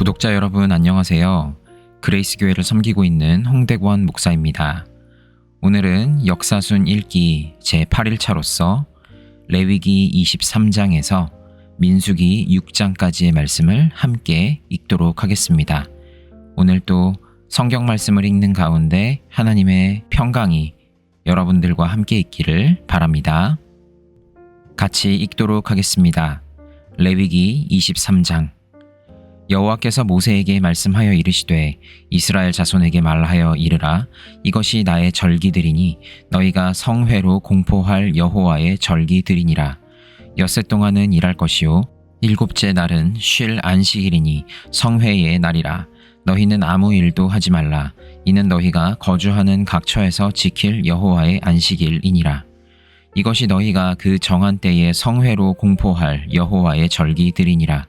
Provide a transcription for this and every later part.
구독자 여러분 안녕하세요. 그레이스 교회를 섬기고 있는 홍대권 목사입니다. 오늘은 역사순 읽기 제8일차로서 레위기 23장에서 민수기 6장까지의 말씀을 함께 읽도록 하겠습니다. 오늘 또 성경 말씀을 읽는 가운데 하나님의 평강이 여러분들과 함께 있기를 바랍니다. 같이 읽도록 하겠습니다. 레위기 23장. 여호와께서 모세에게 말씀하여 이르시되 이스라엘 자손에게 말하여 이르라. 이것이 나의 절기들이니 너희가 성회로 공포할 여호와의 절기들이니라. 엿새 동안은 일할 것이요 일곱째 날은 쉴 안식일이니 성회의 날이라. 너희는 아무 일도 하지 말라. 이는 너희가 거주하는 각처에서 지킬 여호와의 안식일이니라. 이것이 너희가 그 정한 때에 성회로 공포할 여호와의 절기들이니라.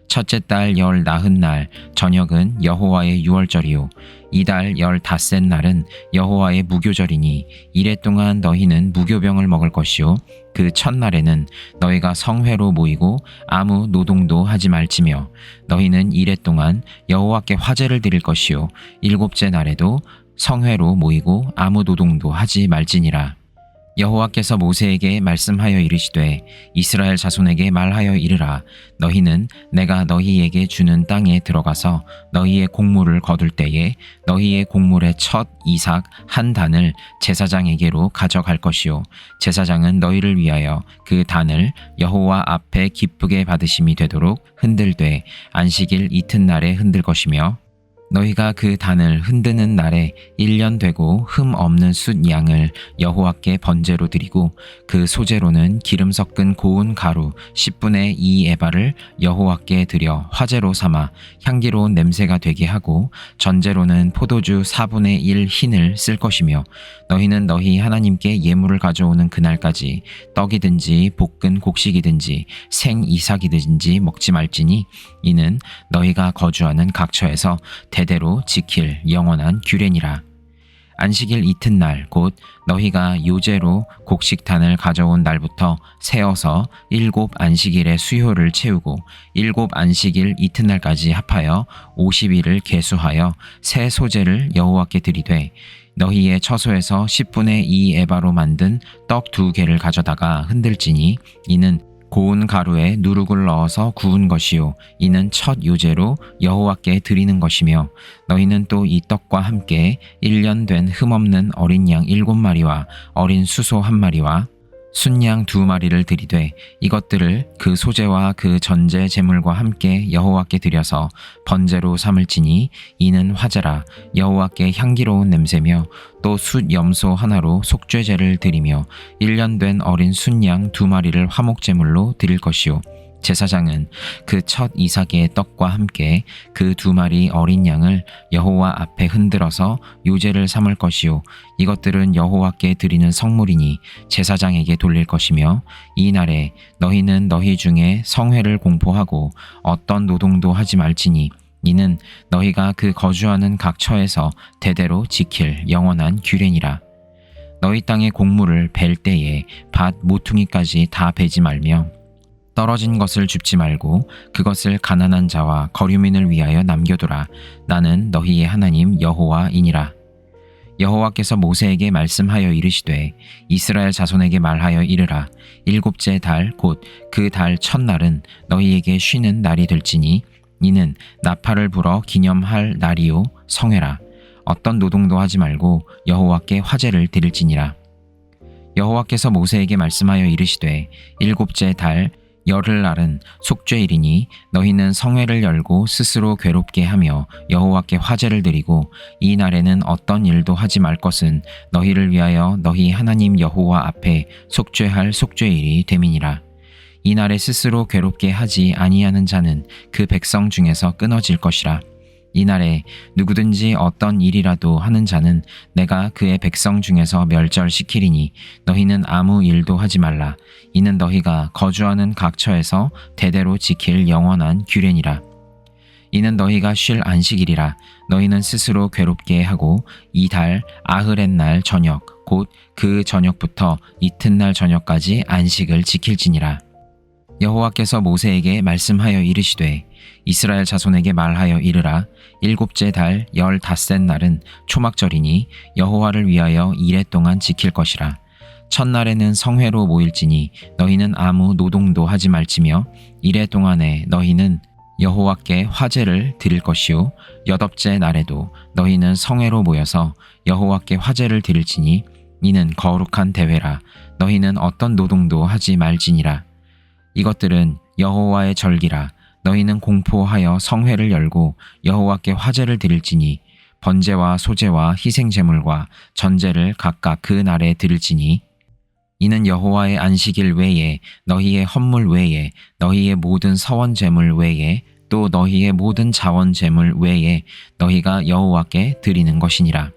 첫째 달 19날 저녁은 여호와의 유월절이요 이달 15셋 날은 여호와의 무교절이니 이래 동안 너희는 무교병을 먹을 것이요 그 첫날에는 너희가 성회로 모이고 아무 노동도 하지 말지며 너희는 이래 동안 여호와께 화제를 드릴 것이요 일곱째 날에도 성회로 모이고 아무 노동도 하지 말지니라. 여호와께서 모세에게 말씀하여 이르시되 이스라엘 자손에게 말하여 이르라. 너희는 내가 너희에게 주는 땅에 들어가서 너희의 곡물을 거둘 때에 너희의 곡물의 첫 이삭 한 단을 제사장에게로 가져갈 것이요 제사장은 너희를 위하여 그 단을 여호와 앞에 기쁘게 받으심이 되도록 흔들되 안식일 이튿날에 흔들 것이며 너희가 그 단을 흔드는 날에 1년 되고 흠 없는 숫 양을 여호와께 번제로 드리고 그 소제로는 기름 섞은 고운 가루 10분의 2 에바를 여호와께 드려 화제로 삼아 향기로운 냄새가 되게 하고 전제로는 포도주 4분의 1 흰을 쓸 것이며 너희는 너희 하나님께 예물을 가져오는 그날까지 떡이든지 볶은 곡식이든지 생 이삭이든지 먹지 말지니 이는 너희가 거주하는 각처에서 대대로 지킬 영원한 규례니라. 안식일 이튿날 곧 너희가 요제로 곡식단을 가져온 날부터 세어서 7 안식일의 수요를 채우고 7 안식일 이튿날까지 합하여 50일을 계수하여 새 소제를 여호와께 드리되 너희의 처소에서 10분의 2 에바로 만든 떡 2개를 가져다가 흔들지니 이는 고운 가루에 누룩을 넣어서 구운 것이요 이는 첫 요제로 여호와께 드리는 것이며 너희는 또 이 떡과 함께 1년 된 흠없는 어린 양 7마리와 어린 수소 1마리와 순양 2마리를 드리되 이것들을 그 소제와 그 전제 제물과 함께 여호와께 드려서 번제로 삼을지니 이는 화제라. 여호와께 향기로운 냄새며 또 숫 염소 하나로 속죄제를 드리며 1년 된 어린 순양 2마리를 화목제물로 드릴 것이요 제사장은 그 첫 이삭의 떡과 함께 그 2마리 어린 양을 여호와 앞에 흔들어서 요제를 삼을 것이요 이것들은 여호와께 드리는 성물이니 제사장에게 돌릴 것이며 이 날에 너희는 너희 중에 성회를 공포하고 어떤 노동도 하지 말지니 이는 너희가 그 거주하는 각처에서 대대로 지킬 영원한 규례니라. 너희 땅의 곡물을 벨 때에 밭 모퉁이까지 다 베지 말며 떨어진 것을 줍지 말고 그것을 가난한 자와 거류민을 위하여 남겨두라. 나는 너희의 하나님 여호와이니라. 여호와께서 모세에게 말씀하여 이르시되 이스라엘 자손에게 말하여 이르라. 일곱째 달 곧 그 달 첫날은 너희에게 쉬는 날이 될지니 이는 나팔을 불어 기념할 날이요 성회라. 어떤 노동도 하지 말고 여호와께 화제를 드릴지니라. 여호와께서 모세에게 말씀하여 이르시되 일곱째 달 열흘날은 속죄일이니 너희는 성회를 열고 스스로 괴롭게 하며 여호와께 화제를 드리고 이 날에는 어떤 일도 하지 말 것은 너희를 위하여 너희 하나님 여호와 앞에 속죄할 속죄일이 됨이니라. 이 날에 스스로 괴롭게 하지 아니하는 자는 그 백성 중에서 끊어질 것이라. 이 날에 누구든지 어떤 일이라도 하는 자는 내가 그의 백성 중에서 멸절시키리니 너희는 아무 일도 하지 말라. 이는 너희가 거주하는 각처에서 대대로 지킬 영원한 규례니라. 이는 너희가 쉴 안식일이라. 너희는 스스로 괴롭게 하고 이 달 아흐렛 날 저녁 곧 그 저녁부터 이튿날 저녁까지 안식을 지킬지니라. 여호와께서 모세에게 말씀하여 이르시되 이스라엘 자손에게 말하여 이르라. 일곱째 달 15셋 날은 초막절이니 여호와를 위하여 이레 동안 지킬 것이라. 첫날에는 성회로 모일지니 너희는 아무 노동도 하지 말지며 이레 동안에 너희는 여호와께 화제를 드릴 것이요 여덟째 날에도 너희는 성회로 모여서 여호와께 화제를 드릴지니 이는 거룩한 대회라. 너희는 어떤 노동도 하지 말지니라. 이것들은 여호와의 절기라. 너희는 공포하여 성회를 열고 여호와께 화제를 드릴지니 번제와 소제와 희생 제물과 전제를 각각 그 날에 드릴지니 이는 여호와의 안식일 외에 너희의 헌물 외에 너희의 모든 서원 제물 외에 또 너희의 모든 자원 제물 외에 너희가 여호와께 드리는 것이니라.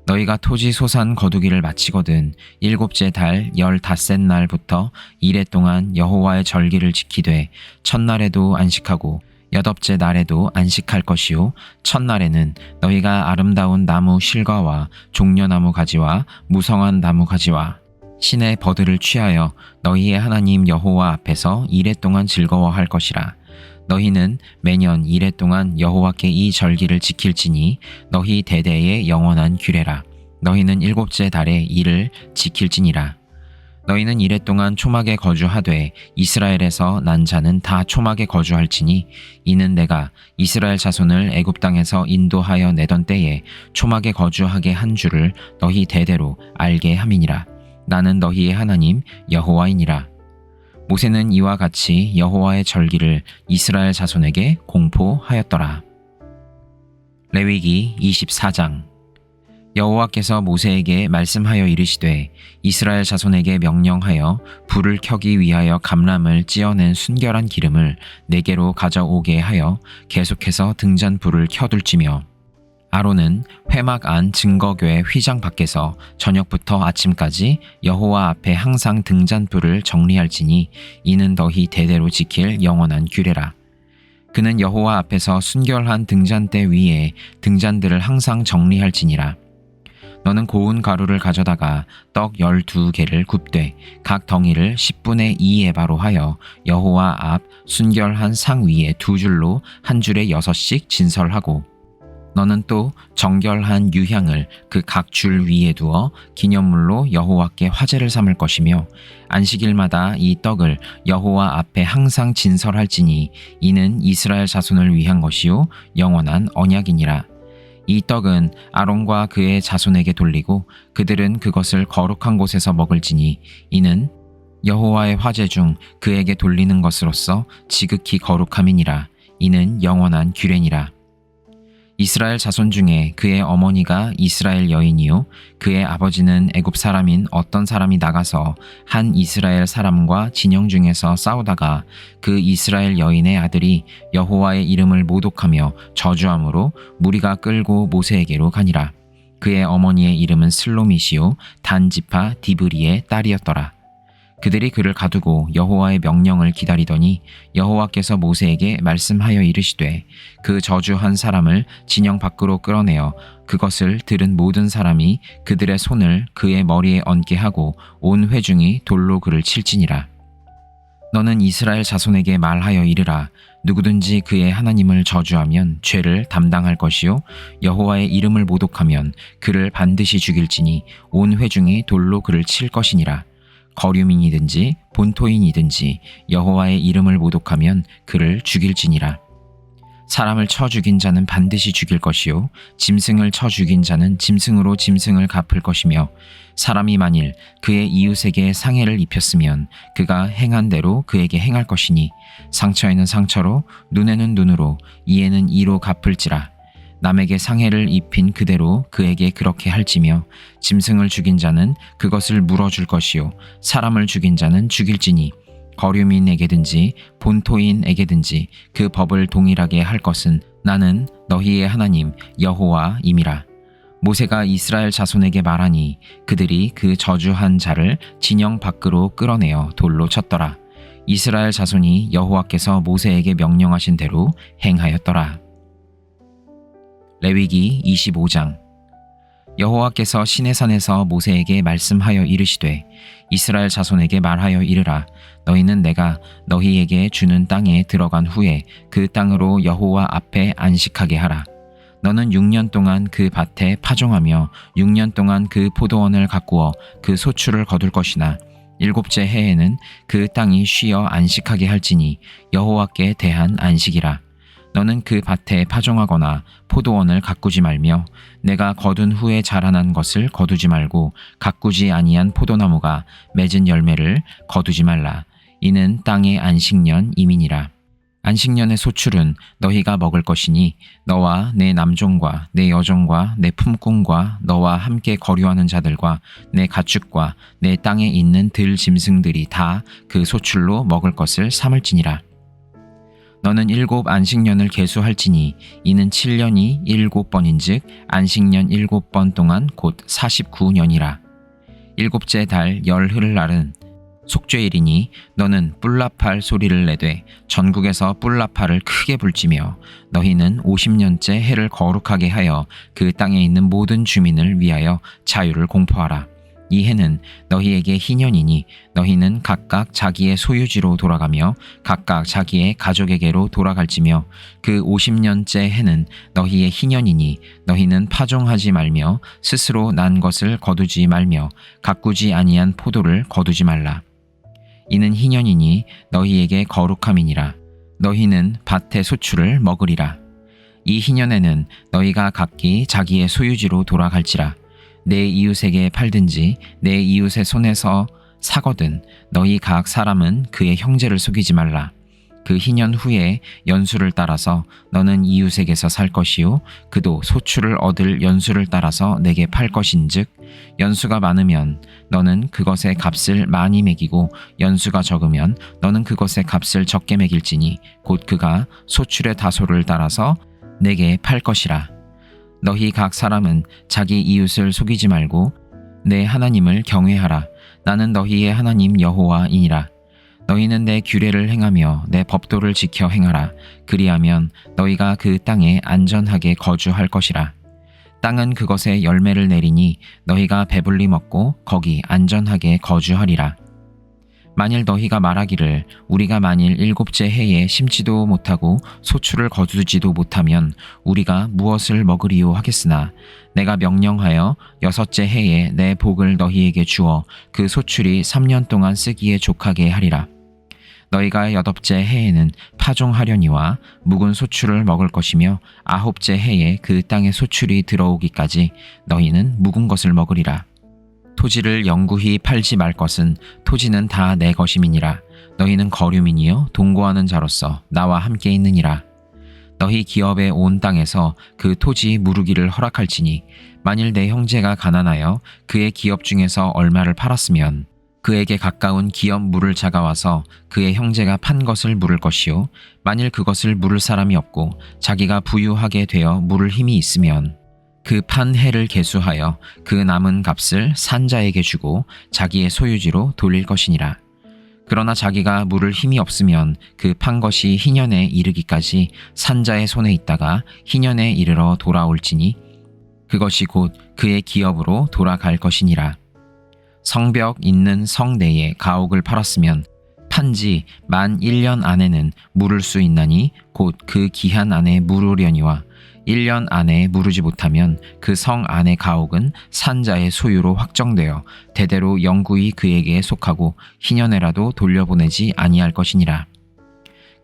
너희가 토지 소산 거두기를 마치거든 일곱째 달 15셋 날부터 이레 동안 여호와의 절기를 지키되 첫날에도 안식하고 여덟째 날에도 안식할 것이요 첫날에는 너희가 아름다운 나무 실과와 종려나무 가지와 무성한 나무 가지와 신의 버들을 취하여 너희의 하나님 여호와 앞에서 이레 동안 즐거워할 것이라. 너희는 매년 이레 동안 여호와께 이 절기를 지킬지니 너희 대대의 영원한 규례라. 너희는 일곱째 달에 이를 지킬지니라. 너희는 이레 동안 초막에 거주하되 이스라엘에서 난 자는 다 초막에 거주할지니 이는 내가 이스라엘 자손을 애굽 땅에서 인도하여 내던 때에 초막에 거주하게 한 줄을 너희 대대로 알게 함이니라. 나는 너희의 하나님 여호와이니라. 모세는 이와 같이 여호와의 절기를 이스라엘 자손에게 공포하였더라. 레위기 24장. 여호와께서 모세에게 말씀하여 이르시되 이스라엘 자손에게 명령하여 불을 켜기 위하여 감람을 찧어낸 순결한 기름을 네게로 가져오게 하여 계속해서 등잔불을 켜둘지며 아론은 회막 안 증거궤 휘장 밖에서 저녁부터 아침까지 여호와 앞에 항상 등잔불을 정리할지니 이는 너희 대대로 지킬 영원한 규례라. 그는 여호와 앞에서 순결한 등잔대 위에 등잔들을 항상 정리할지니라. 너는 고운 가루를 가져다가 떡 12개를 굽되 각 덩이를 10분의 2에바로 하여 여호와 앞 순결한 상 위에 두 줄로 한 줄에 6씩 진설하고 너는 또 정결한 유향을 그 각 줄 위에 두어 기념물로 여호와께 화제를 삼을 것이며 안식일마다 이 떡을 여호와 앞에 항상 진설할지니 이는 이스라엘 자손을 위한 것이요 영원한 언약이니라. 이 떡은 아론과 그의 자손에게 돌리고 그들은 그것을 거룩한 곳에서 먹을지니 이는 여호와의 화제 중 그에게 돌리는 것으로서 지극히 거룩함이니라. 이는 영원한 규례니라. 이스라엘 자손 중에 그의 어머니가 이스라엘 여인이요 그의 아버지는 애굽 사람인 어떤 사람이 나가서 한 이스라엘 사람과 진영 중에서 싸우다가 그 이스라엘 여인의 아들이 여호와의 이름을 모독하며 저주함으로 무리가 끌고 모세에게로 가니라. 그의 어머니의 이름은 슬로밋이요 단 지파 디브리의 딸이었더라. 그들이 그를 가두고 여호와의 명령을 기다리더니 여호와께서 모세에게 말씀하여 이르시되 그 저주한 사람을 진영 밖으로 끌어내어 그것을 들은 모든 사람이 그들의 손을 그의 머리에 얹게 하고 온 회중이 돌로 그를 칠지니라. 너는 이스라엘 자손에게 말하여 이르라. 누구든지 그의 하나님을 저주하면 죄를 담당할 것이요 여호와의 이름을 모독하면 그를 반드시 죽일지니 온 회중이 돌로 그를 칠 것이니라. 거류민이든지 본토인이든지 여호와의 이름을 모독하면 그를 죽일지니라. 사람을 쳐 죽인 자는 반드시 죽일 것이요 짐승을 쳐 죽인 자는 짐승으로 짐승을 갚을 것이며 사람이 만일 그의 이웃에게 상해를 입혔으면 그가 행한 대로 그에게 행할 것이니 상처에는 상처로 눈에는 눈으로 이에는 이로 갚을지라. 남에게 상해를 입힌 그대로 그에게 그렇게 할지며 짐승을 죽인 자는 그것을 물어줄 것이요 사람을 죽인 자는 죽일지니 거류민에게든지 본토인에게든지 그 법을 동일하게 할 것은 나는 너희의 하나님 여호와임이라. 모세가 이스라엘 자손에게 말하니 그들이 그 저주한 자를 진영 밖으로 끌어내어 돌로 쳤더라. 이스라엘 자손이 여호와께서 모세에게 명령하신 대로 행하였더라. 레위기 25장. 여호와께서 시내산에서 모세에게 말씀하여 이르시되 이스라엘 자손에게 말하여 이르라. 너희는 내가 너희에게 주는 땅에 들어간 후에 그 땅으로 여호와 앞에 안식하게 하라. 너는 6년 동안 그 밭에 파종하며 6년 동안 그 포도원을 가꾸어 그 소출을 거둘 것이나 7째 해에는 그 땅이 쉬어 안식하게 할지니 여호와께 대한 안식이라. 너는 그 밭에 파종하거나 포도원을 가꾸지 말며 내가 거둔 후에 자라난 것을 거두지 말고 가꾸지 아니한 포도나무가 맺은 열매를 거두지 말라. 이는 땅의 안식년 이민이라. 안식년의 소출은 너희가 먹을 것이니 너와 내 남종과 내 여종과 내 품꾼과 너와 함께 거류하는 자들과 내 가축과 내 땅에 있는 들 짐승들이 다 그 소출로 먹을 것을 삼을지니라. 너는 7 안식년을 계수할지니 이는 7년이 7번인즉 안식년 7번 동안 곧 49년이라. 7째 달 열흘날은 속죄일이니 너는 뿔라팔 소리를 내되 전국에서 뿔라팔을 크게 불지며 너희는 50년째 해를 거룩하게 하여 그 땅에 있는 모든 주민을 위하여 자유를 공포하라. 이 해는 너희에게 희년이니 너희는 각각 자기의 소유지로 돌아가며 각각 자기의 가족에게로 돌아갈지며 그 50년째 해는 너희의 희년이니 너희는 파종하지 말며 스스로 난 것을 거두지 말며 가꾸지 아니한 포도를 거두지 말라. 이는 희년이니 너희에게 거룩함이니라. 너희는 밭의 소출을 먹으리라. 이 희년에는 너희가 각기 자기의 소유지로 돌아갈지라. 내 이웃에게 팔든지 내 이웃의 손에서 사거든 너희 각 사람은 그의 형제를 속이지 말라. 그 희년 후에 연수를 따라서 너는 이웃에게서 살 것이요 그도 소출을 얻을 연수를 따라서 내게 팔 것인즉 연수가 많으면 너는 그것의 값을 많이 매기고 연수가 적으면 너는 그것의 값을 적게 매길지니 곧 그가 소출의 다소를 따라서 내게 팔 것이라. 너희 각 사람은 자기 이웃을 속이지 말고 내 하나님을 경외하라. 나는 너희의 하나님 여호와이니라. 너희는 내 규례를 행하며 내 법도를 지켜 행하라. 그리하면 너희가 그 땅에 안전하게 거주할 것이라. 땅은 그것의 열매를 내리니 너희가 배불리 먹고 거기 안전하게 거주하리라. 만일 너희가 말하기를 우리가 만일 7째 해에 심지도 못하고 소출을 거두지도 못하면 우리가 무엇을 먹으리요 하겠으나 내가 명령하여 6째 해에 내 복을 너희에게 주어 그 소출이 3년 동안 쓰기에 족하게 하리라. 너희가 8째 해에는 파종하려니와 묵은 소출을 먹을 것이며 9째 해에 그 땅에 소출이 들어오기까지 너희는 묵은 것을 먹으리라. 토지를 영구히 팔지 말 것은 토지는 다 내 것임이니라. 너희는 거류민이여 동거하는 자로서 나와 함께 있느니라. 너희 기업의 온 땅에서 그 토지 무르기를 허락할지니 만일 내 형제가 가난하여 그의 기업 중에서 얼마를 팔았으면 그에게 가까운 기업 물을 자가 와서 그의 형제가 판 것을 물을 것이요 만일 그것을 물을 사람이 없고 자기가 부유하게 되어 물을 힘이 있으면 그 판 해를 계수하여 그 남은 값을 산자에게 주고 자기의 소유지로 돌릴 것이니라. 그러나 자기가 물을 힘이 없으면 그 판 것이 희년에 이르기까지 산자의 손에 있다가 희년에 이르러 돌아올지니 그것이 곧 그의 기업으로 돌아갈 것이니라. 성벽 있는 성 내에 가옥을 팔았으면 판지 만 1년 안에는 물을 수 있나니 곧 그 기한 안에 물으려니와 1년 안에 무르지 못하면 그 성 안의 가옥은 산자의 소유로 확정되어 대대로 영구히 그에게 속하고 희년에라도 돌려보내지 아니할 것이니라.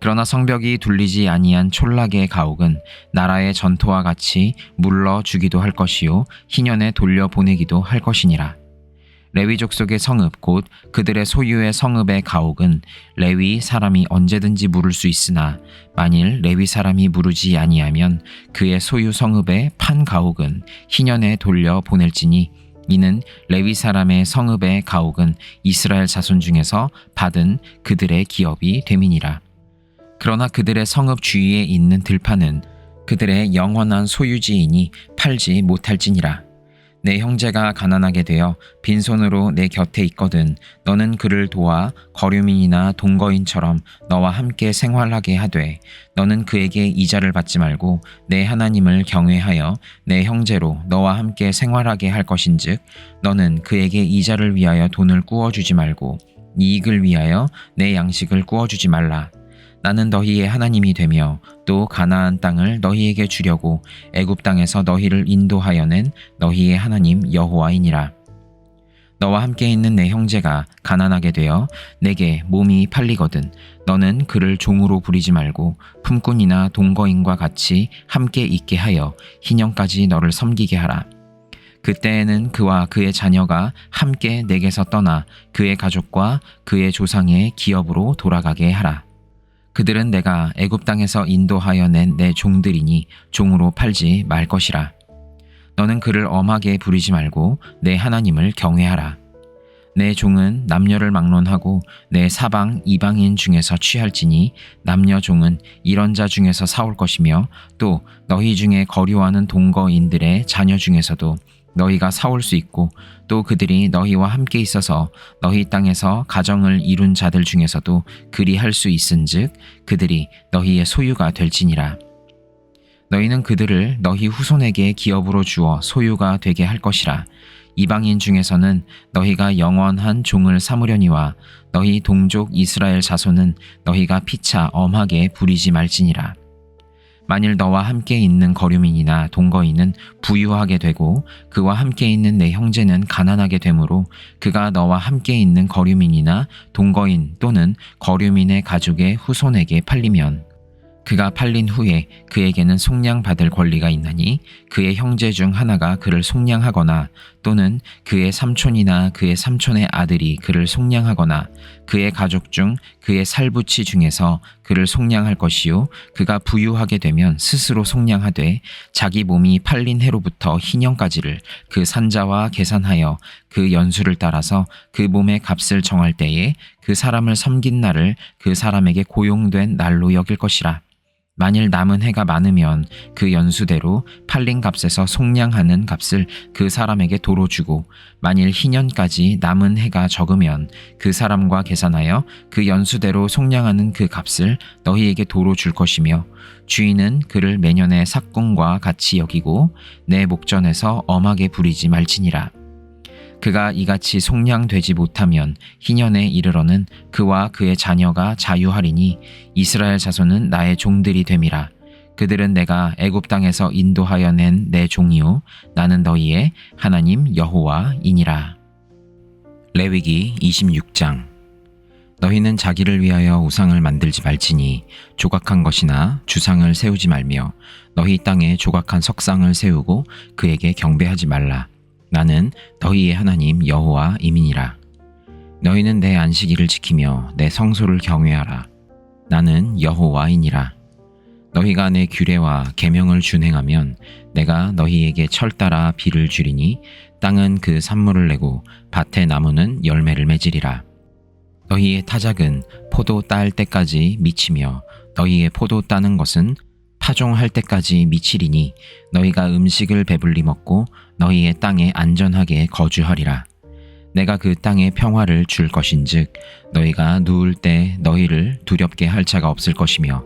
그러나 성벽이 둘리지 아니한 촌락의 가옥은 나라의 전토와 같이 물러 주기도 할 것이요 희년에 돌려보내기도 할 것이니라. 레위 족속의 성읍 곧 그들의 소유의 성읍의 가옥은 레위 사람이 언제든지 물을 수 있으나 만일 레위 사람이 무르지 아니하면 그의 소유 성읍의 판 가옥은 희년에 돌려 보낼지니 이는 레위 사람의 성읍의 가옥은 이스라엘 자손 중에서 받은 그들의 기업이 됨이니라. 그러나 그들의 성읍 주위에 있는 들판은 그들의 영원한 소유지이니 팔지 못할지니라. 내 형제가 가난하게 되어 빈손으로 내 곁에 있거든 너는 그를 도와 거류민이나 동거인처럼 너와 함께 생활하게 하되 너는 그에게 이자를 받지 말고 내 하나님을 경외하여 내 형제로 너와 함께 생활하게 할 것인즉 너는 그에게 이자를 위하여 돈을 꾸어주지 말고 이익을 위하여 내 양식을 꾸어주지 말라. 나는 너희의 하나님이 되며 또 가나안 땅을 너희에게 주려고 애굽 땅에서 너희를 인도하여 낸 너희의 하나님 여호와이니라. 너와 함께 있는 내 형제가 가난하게 되어 내게 몸이 팔리거든 너는 그를 종으로 부리지 말고 품꾼이나 동거인과 같이 함께 있게 하여 희년까지 너를 섬기게 하라. 그때에는 그와 그의 자녀가 함께 내게서 떠나 그의 가족과 그의 조상의 기업으로 돌아가게 하라. 그들은 내가 애굽 땅에서 인도하여 낸 내 종들이니 종으로 팔지 말 것이라. 너는 그를 엄하게 부리지 말고 내 하나님을 경외하라. 내 종은 남녀를 막론하고 내 사방 이방인 중에서 취할지니 남녀 종은 이런 자 중에서 사올 것이며 또 너희 중에 거류하는 동거인들의 자녀 중에서도 너희가 사올 수 있고 또 그들이 너희와 함께 있어서 너희 땅에서 가정을 이룬 자들 중에서도 그리 할 수 있은즉 그들이 너희의 소유가 될지니라. 너희는 그들을 너희 후손에게 기업으로 주어 소유가 되게 할 것이라. 이방인 중에서는 너희가 영원한 종을 삼으려니와 너희 동족 이스라엘 자손은 너희가 피차 엄하게 부리지 말지니라. 만일 너와 함께 있는 거류민이나 동거인은 부유하게 되고 그와 함께 있는 내 형제는 가난하게 되므로 그가 너와 함께 있는 거류민이나 동거인 또는 거류민의 가족의 후손에게 팔리면 그가 팔린 후에 그에게는 속량받을 권리가 있나니 그의 형제 중 하나가 그를 속량하거나 또는 그의 삼촌이나 그의 삼촌의 아들이 그를 속량하거나 그의 가족 중 그의 살부치 중에서 그를 속량할 것이요 그가 부유하게 되면 스스로 속량하되 자기 몸이 팔린 해로부터 희년까지를 그 산자와 계산하여 그 연수를 따라서 그 몸의 값을 정할 때에 그 사람을 섬긴 날을 그 사람에게 고용된 날로 여길 것이라. 만일 남은 해가 많으면 그 연수대로 팔린 값에서 속량하는 값을 그 사람에게 도로 주고 만일 희년까지 남은 해가 적으면 그 사람과 계산하여 그 연수대로 속량하는 그 값을 너희에게 도로 줄 것이며 주인은 그를 매년의 삭공과 같이 여기고 내 목전에서 엄하게 부리지 말지니라. 그가 이같이 속량되지 못하면 희년에 이르러는 그와 그의 자녀가 자유하리니 이스라엘 자손은 나의 종들이 됨이라. 그들은 내가 애굽 땅에서 인도하여 낸 내 종이요 나는 너희의 하나님 여호와이니라. 레위기 26장. 너희는 자기를 위하여 우상을 만들지 말지니 조각한 것이나 주상을 세우지 말며 너희 땅에 조각한 석상을 세우고 그에게 경배하지 말라. 나는 너희의 하나님 여호와임이니라. 너희는 내 안식일을 지키며 내 성소를 경외하라. 나는 여호와이니라. 너희가 내 규례와 계명을 준행하면 내가 너희에게 철따라 비를 주리니 땅은 그 산물을 내고 밭의 나무는 열매를 맺으리라. 너희의 타작은 포도 딸 때까지 미치며 너희의 포도 따는 것은 파종할 때까지 미치리니 너희가 음식을 배불리 먹고 너희의 땅에 안전하게 거주하리라. 내가 그 땅에 평화를 줄 것인즉 너희가 누울 때 너희를 두렵게 할 자가 없을 것이며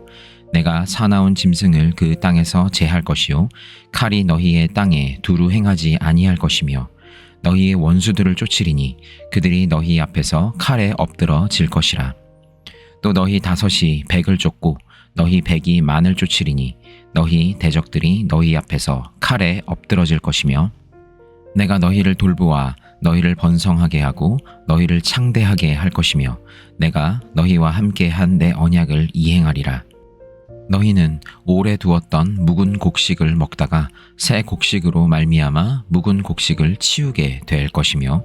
내가 사나운 짐승을 그 땅에서 제할 것이요 칼이 너희의 땅에 두루 행하지 아니할 것이며 너희의 원수들을 쫓으리니 그들이 너희 앞에서 칼에 엎드러 질 것이라. 또 너희 다섯이 백을 쫓고 너희 백이 만을 쫓으리니 너희 대적들이 너희 앞에서 칼에 엎드러질 것이며 내가 너희를 돌보아 너희를 번성하게 하고 너희를 창대하게 할 것이며 내가 너희와 함께 한 내 언약을 이행하리라. 너희는 오래 두었던 묵은 곡식을 먹다가 새 곡식으로 말미암아 묵은 곡식을 치우게 될 것이며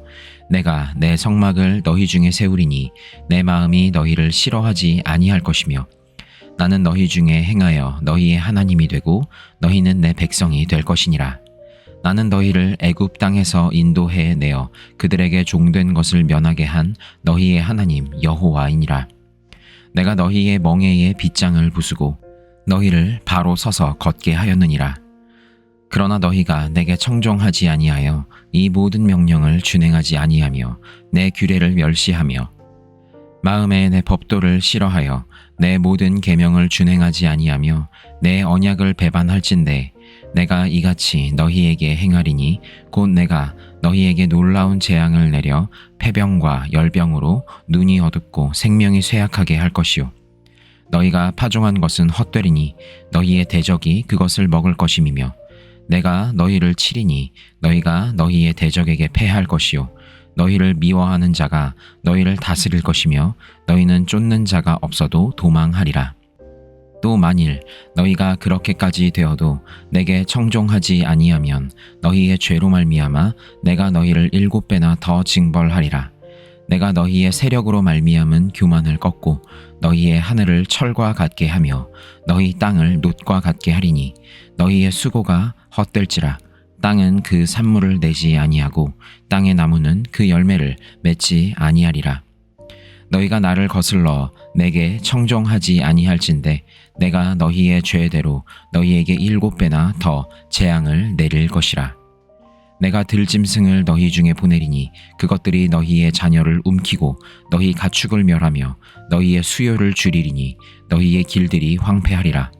내가 내 성막을 너희 중에 세우리니 내 마음이 너희를 싫어하지 아니할 것이며 나는 너희 중에 행하여 너희의 하나님이 되고 너희는 내 백성이 될 것이니라. 나는 너희를 애굽 땅에서 인도해 내어 그들에게 종된 것을 면하게 한 너희의 하나님 여호와이니라. 내가 너희의 멍에의 빗장을 부수고 너희를 바로 서서 걷게 하였느니라. 그러나 너희가 내게 청종하지 아니하여 이 모든 명령을 준행하지 아니하며 내 규례를 멸시하며 마음에 내 법도를 싫어하여 내 모든 계명을 준행하지 아니하며 내 언약을 배반할진대 내가 이같이 너희에게 행하리니 곧 내가 너희에게 놀라운 재앙을 내려 폐병과 열병으로 눈이 어둡고 생명이 쇠약하게 할 것이요 너희가 파종한 것은 헛되리니 너희의 대적이 그것을 먹을 것임이며 내가 너희를 치리니 너희가 너희의 대적에게 패할 것이요 너희를 미워하는 자가 너희를 다스릴 것이며 너희는 쫓는 자가 없어도 도망하리라. 또 만일 너희가 그렇게까지 되어도 내게 청종하지 아니하면 너희의 죄로 말미암아 내가 너희를 7배나 더 징벌하리라. 내가 너희의 세력으로 말미암은 교만을 꺾고 너희의 하늘을 철과 같게 하며 너희 땅을 놋과 같게 하리니 너희의 수고가 헛될지라. 땅은 그 산물을 내지 아니하고 땅의 나무는 그 열매를 맺지 아니하리라. 너희가 나를 거슬러 내게 청종하지 아니할진대 내가 너희의 죄대로 너희에게 7배나 더 재앙을 내릴 것이라. 내가 들짐승을 너희 중에 보내리니 그것들이 너희의 자녀를 움키고 너희 가축을 멸하며 너희의 수요를 줄이리니 너희의 길들이 황폐하리라.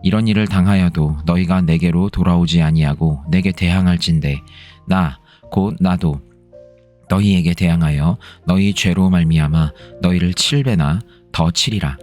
이런 일을 당하여도 너희가 내게로 돌아오지 아니하고 내게 대항할진대 나 곧 나도 너희에게 대항하여 너희 죄로 말미암아 너희를 7배나 더 치리라.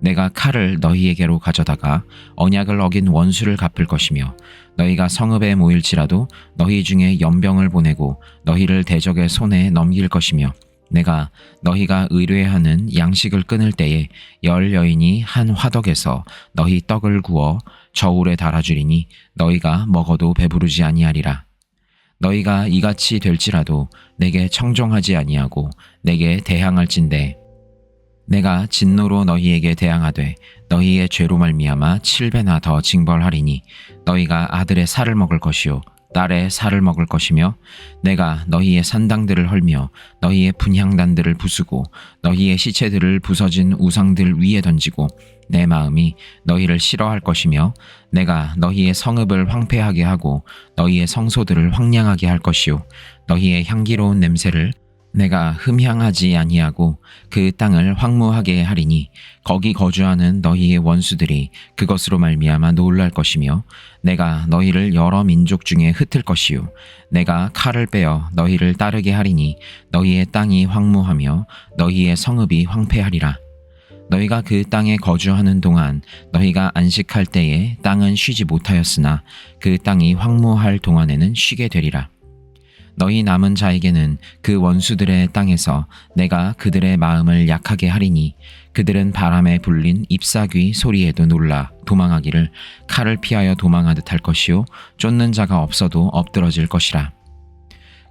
내가 칼을 너희에게로 가져다가 언약을 어긴 원수를 갚을 것이며 너희가 성읍에 모일지라도 너희 중에 연병을 보내고 너희를 대적의 손에 넘길 것이며 내가 너희가 의뢰하는 양식을 끊을 때에 10 여인이 한 화덕에서 너희 떡을 구워 저울에 달아주리니 너희가 먹어도 배부르지 아니하리라. 너희가 이같이 될지라도 내게 청종하지 아니하고 내게 대항할진대 내가 진노로 너희에게 대항하되 너희의 죄로 말미암아 7배나 더 징벌하리니 너희가 아들의 살을 먹을 것이요 딸의 살을 먹을 것이며 내가 너희의 산당들을 헐며 너희의 분향단들을 부수고 너희의 시체들을 부서진 우상들 위에 던지고 내 마음이 너희를 싫어할 것이며 내가 너희의 성읍을 황폐하게 하고 너희의 성소들을 황량하게 할 것이요 너희의 향기로운 냄새를 내가 흠향하지 아니하고 그 땅을 황무하게 하리니 거기 거주하는 너희의 원수들이 그것으로 말미암아 놀랄 것이며 내가 너희를 여러 민족 중에 흩을 것이요 내가 칼을 빼어 너희를 따르게 하리니 너희의 땅이 황무하며 너희의 성읍이 황폐하리라. 너희가 그 땅에 거주하는 동안 너희가 안식할 때에 땅은 쉬지 못하였으나 그 땅이 황무할 동안에는 쉬게 되리라. 너희 남은 자에게는 그 원수들의 땅에서 내가 그들의 마음을 약하게 하리니 그들은 바람에 불린 잎사귀 소리에도 놀라 도망하기를 칼을 피하여 도망하듯 할 것이요 쫓는 자가 없어도 엎드러질 것이라.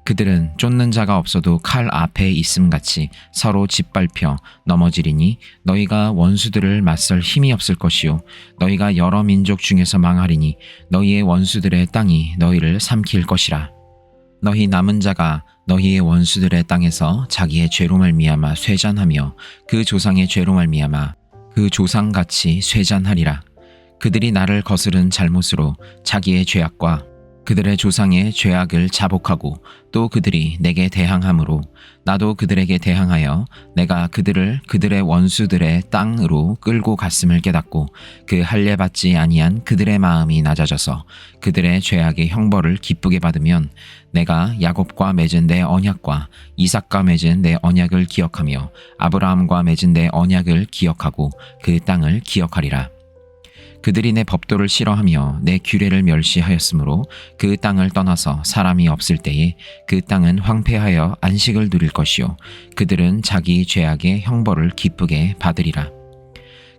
그들은 쫓는 자가 없어도 칼 앞에 있음같이 서로 짓밟혀 넘어지리니 너희가 원수들을 맞설 힘이 없을 것이요 너희가 여러 민족 중에서 망하리니 너희의 원수들의 땅이 너희를 삼킬 것이라. 너희 남은 자가 너희의 원수들의 땅에서 자기의 죄로 말미암아 쇠잔하며 그 조상의 죄로 말미암아 그 조상같이 쇠잔하리라. 그들이 나를 거스른 잘못으로 자기의 죄악과 그들의 조상의 죄악을 자복하고 또 그들이 내게 대항함으로 나도 그들에게 대항하여 내가 그들을 그들의 원수들의 땅으로 끌고 갔음을 깨닫고 그 할례 받지 아니한 그들의 마음이 낮아져서 그들의 죄악의 형벌을 기쁘게 받으면 내가 야곱과 맺은 내 언약과 이삭과 맺은 내 언약을 기억하며 아브라함과 맺은 내 언약을 기억하고 그 땅을 기억하리라. 그들이 내 법도를 싫어하며 내 규례를 멸시하였으므로 그 땅을 떠나서 사람이 없을 때에 그 땅은 황폐하여 안식을 누릴 것이요 그들은 자기 죄악의 형벌을 기쁘게 받으리라.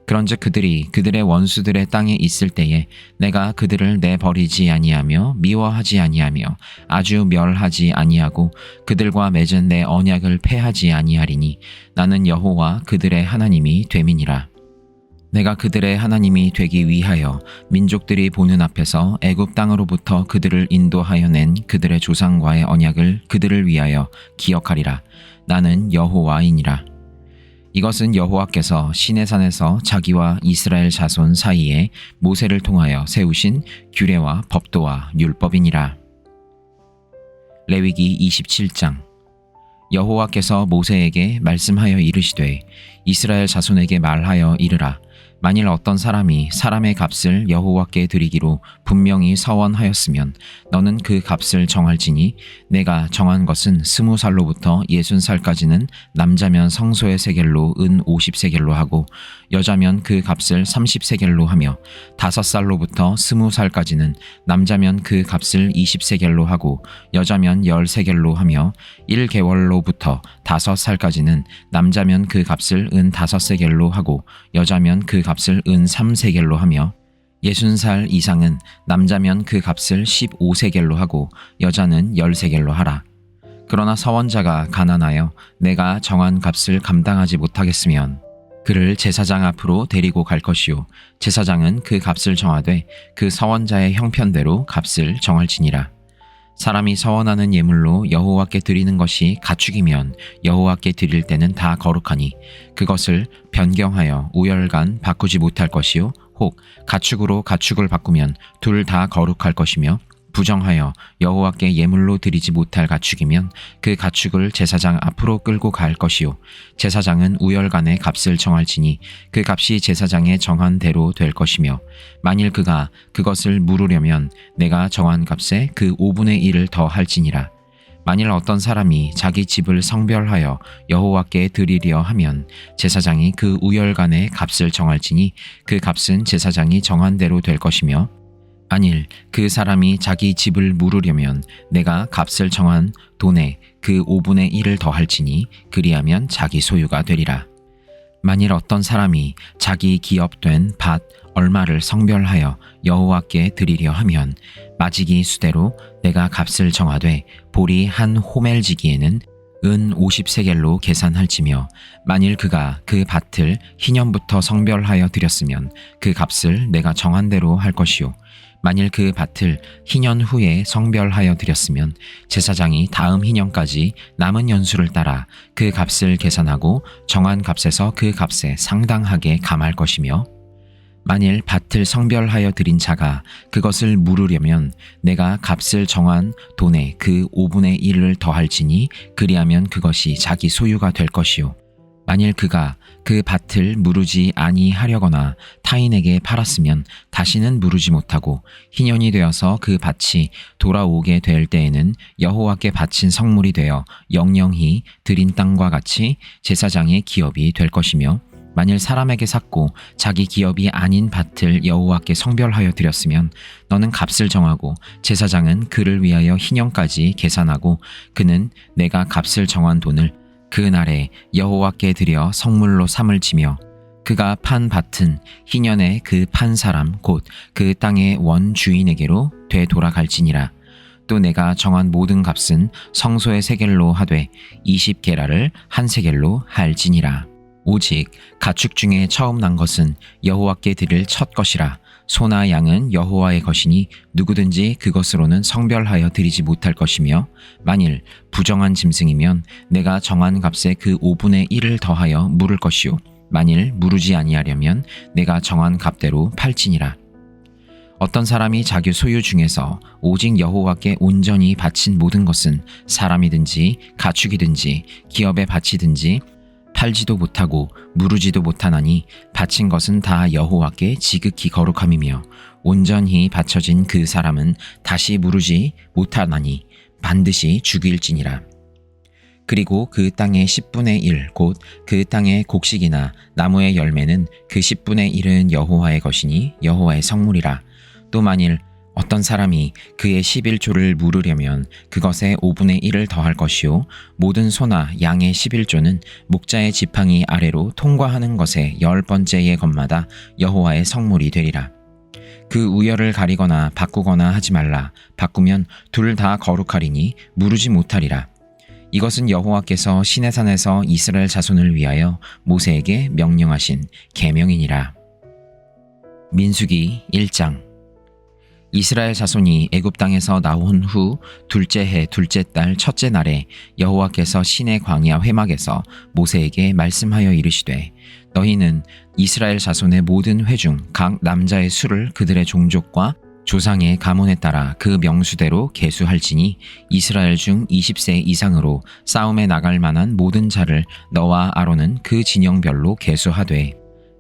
그런즉 그들이 그들의 원수들의 땅에 있을 때에 내가 그들을 내버리지 아니하며 미워하지 아니하며 아주 멸하지 아니하고 그들과 맺은 내 언약을 폐하지 아니하리니 나는 여호와 그들의 하나님이 됨이니라. 내가 그들의 하나님이 되기 위하여 민족들이 보는 앞에서 애굽 땅으로부터 그들을 인도하여 낸 그들의 조상과의 언약을 그들을 위하여 기억하리라. 나는 여호와이니라. 이것은 여호와께서 시내산에서 자기와 이스라엘 자손 사이에 모세를 통하여 세우신 규례와 법도와 율법이니라. 레위기 27장. 여호와께서 모세에게 말씀하여 이르시되 이스라엘 자손에게 말하여 이르라. 만일 어떤 사람이 사람의 값을 여호와께 드리기로 분명히 서원하였으면 너는 그 값을 정할지니 내가 정한 것은 20살로부터 60살까지는 남자면 성소의 세겔로 은 50세겔로 하고 여자면 그 값을 30세겔로 하며 5살로부터 20살까지는 남자면 그 값을 20세겔로 하고 여자면 10세겔로 하며 1개월로부터 5살까지는 남자면 그 값을 은 5세겔로 하고 여자면 그 값을 은 3세겔로 하며 60살 이상은 남자면 그 값을 15세겔로 하고 여자는 10세겔로 하라. 그러나 서원자가 가난하여 내가 정한 값을 감당하지 못하겠으면 그를 제사장 앞으로 데리고 갈 것이요 제사장은 그 값을 정하되 그 서원자의 형편대로 값을 정할지니라. 사람이 서원하는 예물로 여호와께 드리는 것이 가축이면 여호와께 드릴 때는 다 거룩하니 그것을 변경하여 우열간 바꾸지 못할 것이요 혹 가축으로 가축을 바꾸면 둘 다 거룩할 것이며 부정하여 여호와께 예물로 드리지 못할 가축이면 그 가축을 제사장 앞으로 끌고 갈 것이요 제사장은 우열간의 값을 정할지니 그 값이 제사장의 정한 대로 될 것이며 만일 그가 그것을 물으려면 내가 정한 값에 그 5분의 1을 더 할지니라. 만일 어떤 사람이 자기 집을 성별하여 여호와께 드리려 하면 제사장이 그 우열간의 값을 정할지니 그 값은 제사장이 정한 대로 될 것이며 만일 그 사람이 자기 집을 물으려면 내가 값을 정한 돈에 그 5분의 1을 더할지니 그리하면 자기 소유가 되리라. 만일 어떤 사람이 자기 기업된 밭 얼마를 성별하여 여호와께 드리려 하면 마지기 수대로 내가 값을 정하되 보리 한 호멜지기에는 은 50세겔로 계산할지며 만일 그가 그 밭을 희년부터 성별하여 드렸으면 그 값을 내가 정한 대로 할 것이요 만일 그 밭을 희년 후에 성별하여 드렸으면 제사장이 다음 희년까지 남은 연수를 따라 그 값을 계산하고 정한 값에서 그 값에 상당하게 감할 것이며 만일 밭을 성별하여 드린 자가 그것을 물으려면 내가 값을 정한 돈에 그 5분의 1을 더할지니 그리하면 그것이 자기 소유가 될 것이요 만일 그가 그 밭을 무르지 아니하려거나 타인에게 팔았으면 다시는 무르지 못하고 희년이 되어서 그 밭이 돌아오게 될 때에는 여호와께 바친 성물이 되어 영영히 드린 땅과 같이 제사장의 기업이 될 것이며 만일 사람에게 샀고 자기 기업이 아닌 밭을 여호와께 성별하여 드렸으면 너는 값을 정하고 제사장은 그를 위하여 희년까지 계산하고 그는 내가 값을 정한 돈을 그 날에 여호와께 드려 성물로 삼을 지며 그가 판 밭은 희년에 그 판 사람 곧 그 땅의 원 주인에게로 되돌아갈지니라. 또 내가 정한 모든 값은 성소의 세겔로 하되 20게라를 한 세겔로 할지니라. 오직 가축 중에 처음 난 것은 여호와께 드릴 첫 것이라. 소나 양은 여호와의 것이니 누구든지 그것으로는 성별하여 드리지 못할 것이며 만일 부정한 짐승이면 내가 정한 값에 그 5분의 1을 더하여 물을 것이요 만일 무르지 아니하려면 내가 정한 값대로 팔지니라. 어떤 사람이 자기 소유 중에서 오직 여호와께 온전히 바친 모든 것은 사람이든지 가축이든지 기업에 바치든지 팔지도 못하고 무르지도 못하나니 바친 것은 다 여호와께 지극히 거룩함이며 온전히 바쳐진 그 사람은 다시 무르지 못하나니 반드시 죽일지니라. 그리고 그 땅의 10분의 1 곧 그 땅의 곡식이나 나무의 열매는 그 10분의 1은 여호와의 것이니 여호와의 성물이라. 또 만일 어떤 사람이 그의 11조를 물으려면 그것에 5분의 1을 더할 것이요 모든 소나 양의 11조는 목자의 지팡이 아래로 통과하는 것의 10번째의 것마다 여호와의 성물이 되리라. 그 우열을 가리거나 바꾸거나 하지 말라. 바꾸면 둘 다 거룩하리니 무르지 못하리라. 이것은 여호와께서 시내산에서 이스라엘 자손을 위하여 모세에게 명령하신 계명이니라. 민수기 1장. 이스라엘 자손이 애굽 땅에서 나온 후 둘째 해 둘째 달 첫째 날에 여호와께서 시내 광야 회막에서 모세에게 말씀하여 이르시되 너희는 이스라엘 자손의 모든 회 중 각 남자의 수를 그들의 종족과 조상의 가문에 따라 그 명수대로 계수할지니 이스라엘 중 20세 이상으로 싸움에 나갈 만한 모든 자를 너와 아론은 그 진영별로 계수하되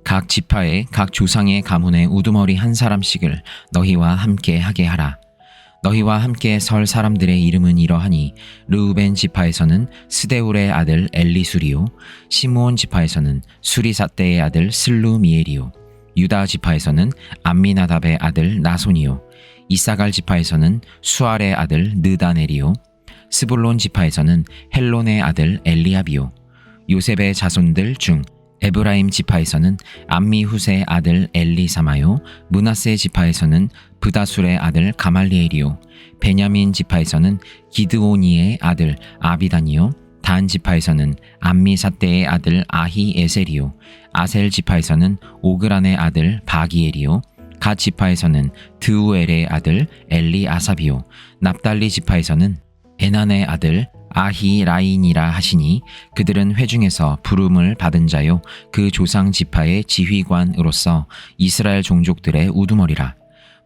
각 지파의 각 조상의 가문의 우두머리 한 사람씩을 너희와 함께 하게 하라. 너희와 함께 설 사람들의 이름은 이러하니 르우벤 지파에서는 스데울의 아들 엘리수리요, 시므온 지파에서는 수리사떼의 아들 슬루미엘이요, 유다 지파에서는 암미나답의 아들 나손이요, 이사갈 지파에서는 수알의 아들 느다넬이요, 스불론 지파에서는 헬론의 아들 엘리압이요, 요셉의 자손들 중 에브라임 지파에서는 암미후스의 아들 엘리사마요, 므낫세 지파에서는 브다술의 아들 가말리엘이요, 베냐민 지파에서는 기드오니의 아들 아비단이요, 단 지파에서는 암미사떼의 아들 아히에셀이요, 아셀 지파에서는 오그란의 아들 바기엘이요, 갓 지파에서는 드우엘의 아들 엘리아삽이요, 납달리 지파에서는 에난의 아들 아히라인이라 하시니 그들은 회중에서 부름을 받은 자요 그 조상 지파의 지휘관으로서 이스라엘 종족들의 우두머리라.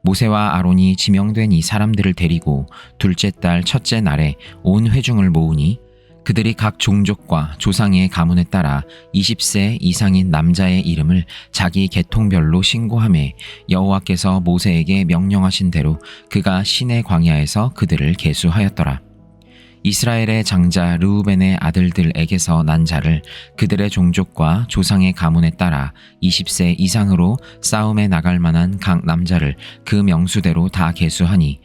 모세와 아론이 지명된 이 사람들을 데리고 둘째 달 첫째 날에 온 회중을 모으니 그들이 각 종족과 조상의 가문에 따라 20세 이상인 남자의 이름을 자기 계통별로 신고하매 여호와께서 모세에게 명령하신 대로 그가 시내 광야에서 그들을 계수하였더라. 이스라엘의 장자 르우벤의 아들들에게서 난 자를 그들의 종족과 조상의 가문에 따라 20세 이상으로 싸움에 나갈 만한 각 남자를 그 명수대로 다 계수하니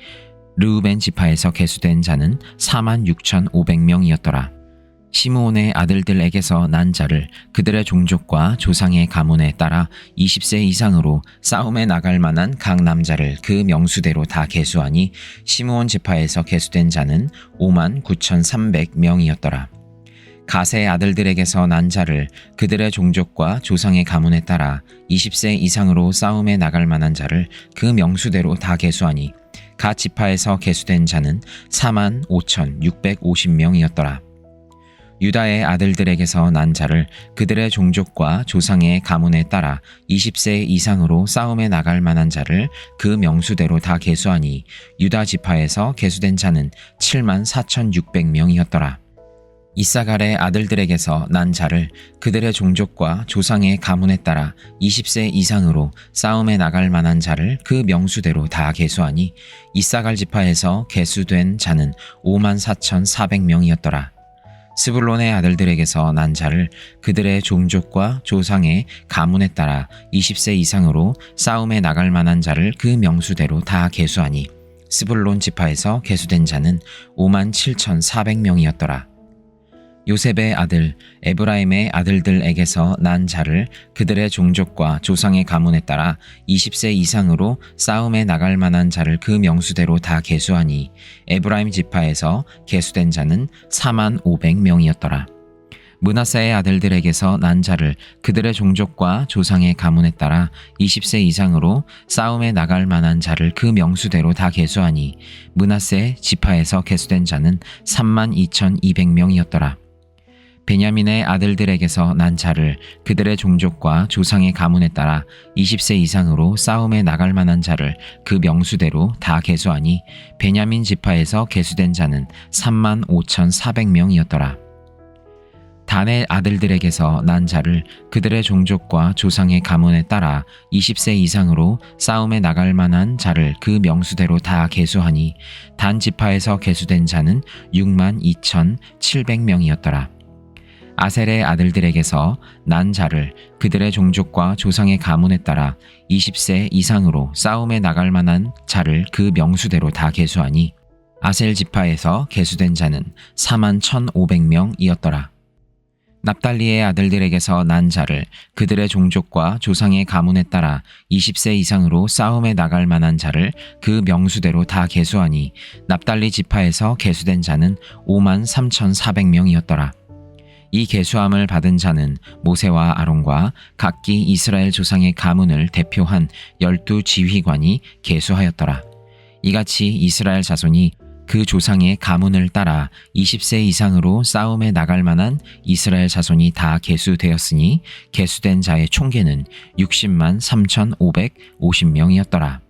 르우벤 지파에서 계수된 자는 46,500명이었더라. 시므온의 아들들에게서 난 자를 그들의 종족과 조상의 가문에 따라 20세 이상으로 싸움에 나갈 만한 각 남자를 그 명수대로 다 계수하니 시므온 지파에서 계수된 자는 59,300명이었더라. 갓의 아들들에게서 난 자를 그들의 종족과 조상의 가문에 따라 20세 이상으로 싸움에 나갈 만한 자를 그 명수대로 다 계수하니 갓 지파에서 계수된 자는 45,650명이었더라. 유다의 아들들에게서 난 자를 그들의 종족과 조상의 가문에 따라 20세 이상으로 싸움에 나갈 만한 자를 그 명수대로 다 계수하니 유다 지파에서 계수된 자는 74,600명이었더라. 이사갈의 아들들에게서 난 자를 그들의 종족과 조상의 가문에 따라 20세 이상으로 싸움에 나갈 만한 자를 그 명수대로 다 계수하니 이사갈 지파에서 계수된 자는 54,400명이었더라. 스불론의 아들들에게서 난 자를 그들의 종족과 조상의 가문에 따라 20세 이상으로 싸움에 나갈 만한 자를 그 명수대로 다 계수하니 스불론 지파에서 계수된 자는 57,400명이었더라. 요셉의 아들 에브라임의 아들들에게서 난 자를 그들의 종족과 조상의 가문에 따라 20세 이상으로 싸움에 나갈 만한 자를 그 명수대로 다 계수하니 에브라임 지파에서 계수된 자는 45,000명이었더라. 므낫세의 아들들에게서 난 자를 그들의 종족과 조상의 가문에 따라 20세 이상으로 싸움에 나갈 만한 자를 그 명수대로 다 계수하니 므낫세 지파에서 계수된 자는 32,200명이었더라. 베냐민의 아들들에게서 난 자를 그들의 종족과 조상의 가문에 따라 20세 이상으로 싸움에 나갈 만한 자를 그 명수대로 다 계수하니 베냐민 지파에서 계수된 자는 35,400명이었더라. 단의 아들들에게서 난 자를 그들의 종족과 조상의 가문에 따라 20세 이상으로 싸움에 나갈 만한 자를 그 명수대로 다 계수하니 단 지파에서 계수된 자는 62,700명이었더라. 아셀의 아들들에게서 난 자를 그들의 종족과 조상의 가문에 따라 20세 이상으로 싸움에 나갈 만한 자를 그 명수대로 다 계수하니 아셀 지파에서 계수된 자는 41,500명이었더라. 납달리의 아들들에게서 난 자를 그들의 종족과 조상의 가문에 따라 20세 이상으로 싸움에 나갈 만한 자를 그 명수대로 다 계수하니 납달리 지파에서 계수된 자는 53,400명이었더라. 이 계수함을 받은 자는 모세와 아론과 각기 이스라엘 조상의 가문을 대표한 12 지휘관이 계수하였더라. 이같이 이스라엘 자손이 그 조상의 가문을 따라 20세 이상으로 싸움에 나갈 만한 이스라엘 자손이 다 계수되었으니 계수된 자의 총계는 60만 3,550명이었더라.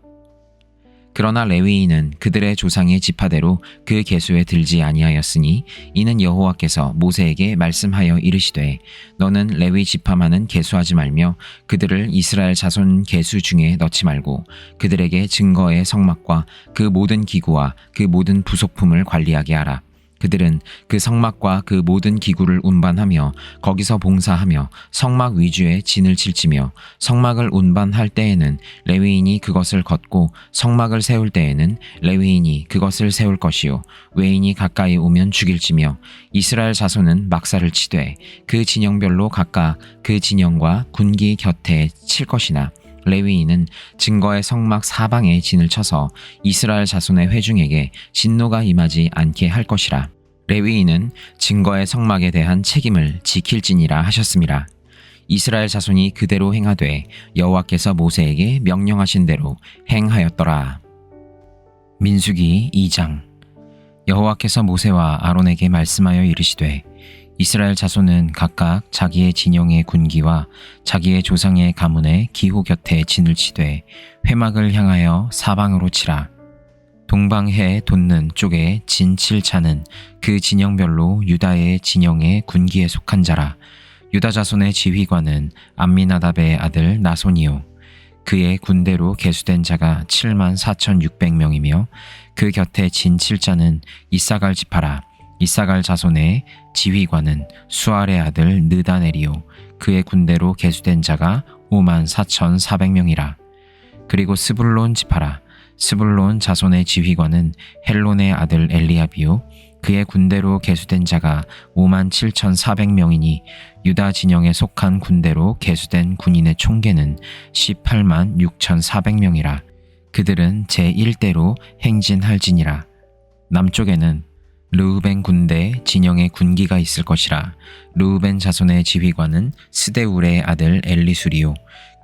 그러나 레위인은 그들의 조상의 지파대로 그 계수에 들지 아니하였으니 이는 여호와께서 모세에게 말씀하여 이르시되 너는 레위 지파만은 계수하지 말며 그들을 이스라엘 자손 계수 중에 넣지 말고 그들에게 증거의 성막과 그 모든 기구와 그 모든 부속품을 관리하게 하라. 그들은 그 성막과 그 모든 기구를 운반하며 거기서 봉사하며 성막 위주에 진을 칠지며 성막을 운반할 때에는 레위인이 그것을 걷고 성막을 세울 때에는 레위인이 그것을 세울 것이요 외인이 가까이 오면 죽일지며 이스라엘 자손은 막사를 치되 그 진영별로 각각 그 진영과 군기 곁에 칠 것이나 레위인은 증거의 성막 사방에 진을 쳐서 이스라엘 자손의 회중에게 진노가 임하지 않게 할 것이라. 레위인은 증거의 성막에 대한 책임을 지킬지니라 하셨습니다. 이스라엘 자손이 그대로 행하되 여호와께서 모세에게 명령하신 대로 행하였더라. 민수기 2장. 여호와께서 모세와 아론에게 말씀하여 이르시되 이스라엘 자손은 각각 자기의 진영의 군기와 자기의 조상의 가문의 기호 곁에 진을 치되 회막을 향하여 사방으로 치라. 동방해 돋는 쪽에 진 칠 자는 그 진영별로 유다의 진영의 군기에 속한 자라. 유다 자손의 지휘관은 암미나답의 아들 나손이요 그의 군대로 계수된 자가 7만 4,600명이며 그 곁에 진 칠 자는 이사갈 지파라. 이사갈 자손의 지휘관은 수알의 아들 느다넬이요 그의 군대로 계수된 자가 5만 4,400명이라. 그리고 스불론 지파라. 스불론 자손의 지휘관은 헬론의 아들 엘리압이요 그의 군대로 계수된 자가 5만 7,400명이니 유다 진영에 속한 군대로 계수된 군인의 총계는 18만 6,400명이라. 그들은 제1대로 행진할지니라. 남쪽에는 르우벤 군대 진영의 군기가 있을 것이라. 르우벤 자손의 지휘관은 스데울의 아들 엘리수리요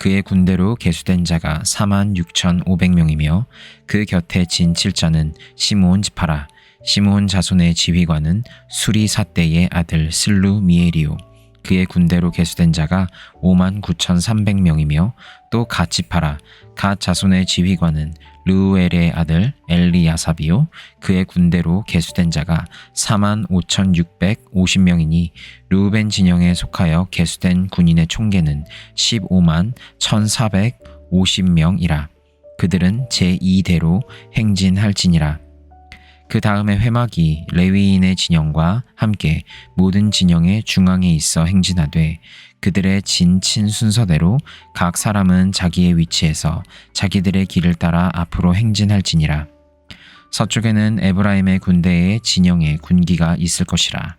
그의 군대로 계수된 자가 4만 6,500명이며 그 곁에 진 칠자는 시므온 지파라. 시므온 자손의 지휘관은 수리사대의 아들 슬루미엘이요 그의 군대로 계수된 자가 5만 9,300명이며 또 갓 지파라. 갓 자손의 지휘관은 르우엘의 아들 엘리야삽이요 그의 군대로 계수된 자가 4만 5,650명이니 르우벤 진영에 속하여 계수된 군인의 총계는 15만 1,450명이라. 그들은 제2대로 행진할지니라. 그 다음에 회막이 레위인의 진영과 함께 모든 진영의 중앙에 있어 행진하되 그들의 진친 순서대로 각 사람은 자기의 위치에서 자기들의 길을 따라 앞으로 행진할지니라. 서쪽에는 에브라임의 군대의 진영에 군기가 있을 것이라.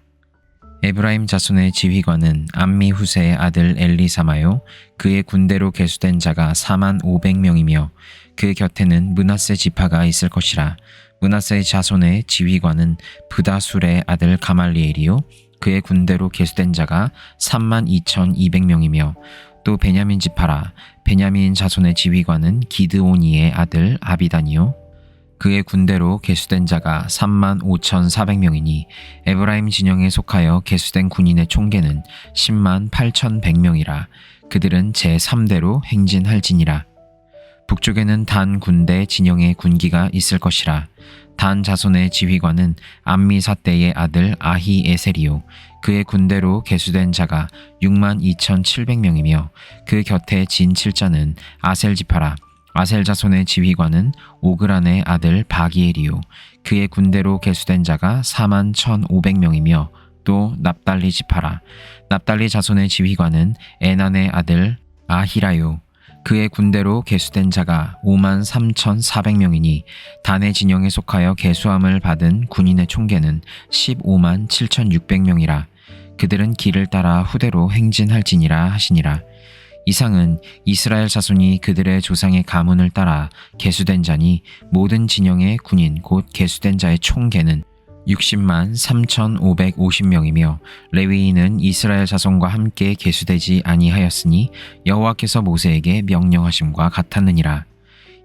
에브라임 자손의 지휘관은 암미후세의 아들 엘리사마요 그의 군대로 계수된 자가 4만 500명이며 그 곁에는 므낫세 지파가 있을 것이라. 므낫세 자손의 지휘관은 브다술의 아들 가말리엘이요 그의 군대로 계수된 자가 3만 2,200명이며 또 베냐민 지파라. 베냐민 자손의 지휘관은 기드오니의 아들 아비단이요 그의 군대로 계수된 자가 3만 5,400명이니 에브라임 진영에 속하여 계수된 군인의 총계는 10만 8,100명이라. 그들은 제3대로 행진할지니라. 북쪽에는 단 군대 진영의 군기가 있을 것이라. 단 자손의 지휘관은 암미사대의 아들 아히에셀이요 그의 군대로 계수된 자가 6만 2,700명이며 그 곁에 진 칠자는 아셀 지파라. 아셀 자손의 지휘관은 오그란의 아들 바기엘이요 그의 군대로 계수된 자가 4만 1,500명이며 또 납달리 지파라. 납달리 자손의 지휘관은 에난의 아들 아히라요 그의 군대로 계수된 자가 5만 3,400명이니 단의 진영에 속하여 계수함을 받은 군인의 총계는 15만 7,600명이라. 그들은 길을 따라 후대로 행진할지니라 하시니라. 이상은 이스라엘 자손이 그들의 조상의 가문을 따라 계수된 자니 모든 진영의 군인 곧 계수된 자의 총계는 60만 3,550명이며 레위인은 이스라엘 자손과 함께 계수되지 아니하였으니 여호와께서 모세에게 명령하심과 같았느니라.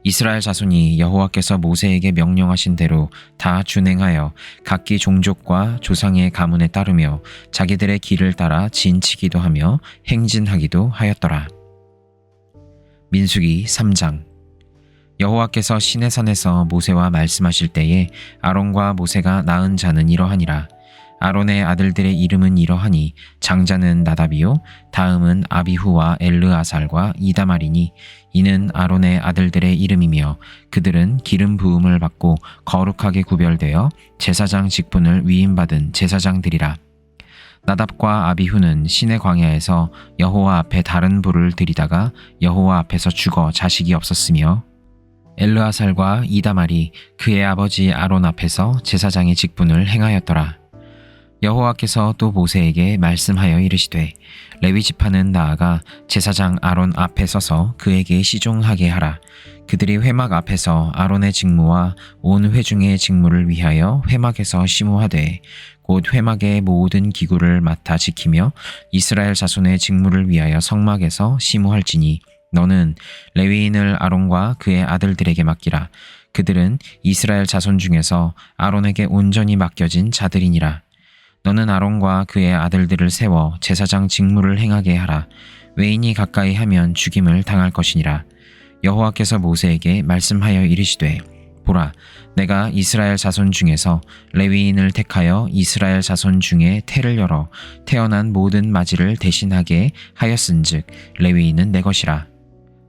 이스라엘 자손이 여호와께서 모세에게 명령하신 대로 다 준행하여 각기 종족과 조상의 가문에 따르며 자기들의 길을 따라 진치기도 하며 행진하기도 하였더라. 민수기 3장. 여호와께서 시내산에서 모세와 말씀하실 때에 아론과 모세가 낳은 자는 이러하니라. 아론의 아들들의 이름은 이러하니 장자는 나답이요 다음은 아비후와 엘르아살과 이다말이니 이는 아론의 아들들의 이름이며 그들은 기름 부음을 받고 거룩하게 구별되어 제사장 직분을 위임받은 제사장들이라. 나답과 아비후는 시내 광야에서 여호와 앞에 다른 불을 들이다가 여호와 앞에서 죽어 자식이 없었으며 엘르아살과 이다말이 그의 아버지 아론 앞에서 제사장의 직분을 행하였더라. 여호와께서 또 모세에게 말씀하여 이르시되 레위 지파는 나아가 제사장 아론 앞에 서서 그에게 시종하게 하라. 그들이 회막 앞에서 아론의 직무와 온 회중의 직무를 위하여 회막에서 심우하되 곧 회막의 모든 기구를 맡아 지키며 이스라엘 자손의 직무를 위하여 성막에서 심우할지니 너는 레위인을 아론과 그의 아들들에게 맡기라. 그들은 이스라엘 자손 중에서 아론에게 온전히 맡겨진 자들이니라. 너는 아론과 그의 아들들을 세워 제사장 직무를 행하게 하라. 외인이 가까이 하면 죽임을 당할 것이니라. 여호와께서 모세에게 말씀하여 이르시되 보라, 내가 이스라엘 자손 중에서 레위인을 택하여 이스라엘 자손 중에 태를 열어 태어난 모든 마지를 대신하게 하였은즉 레위인은 내 것이라.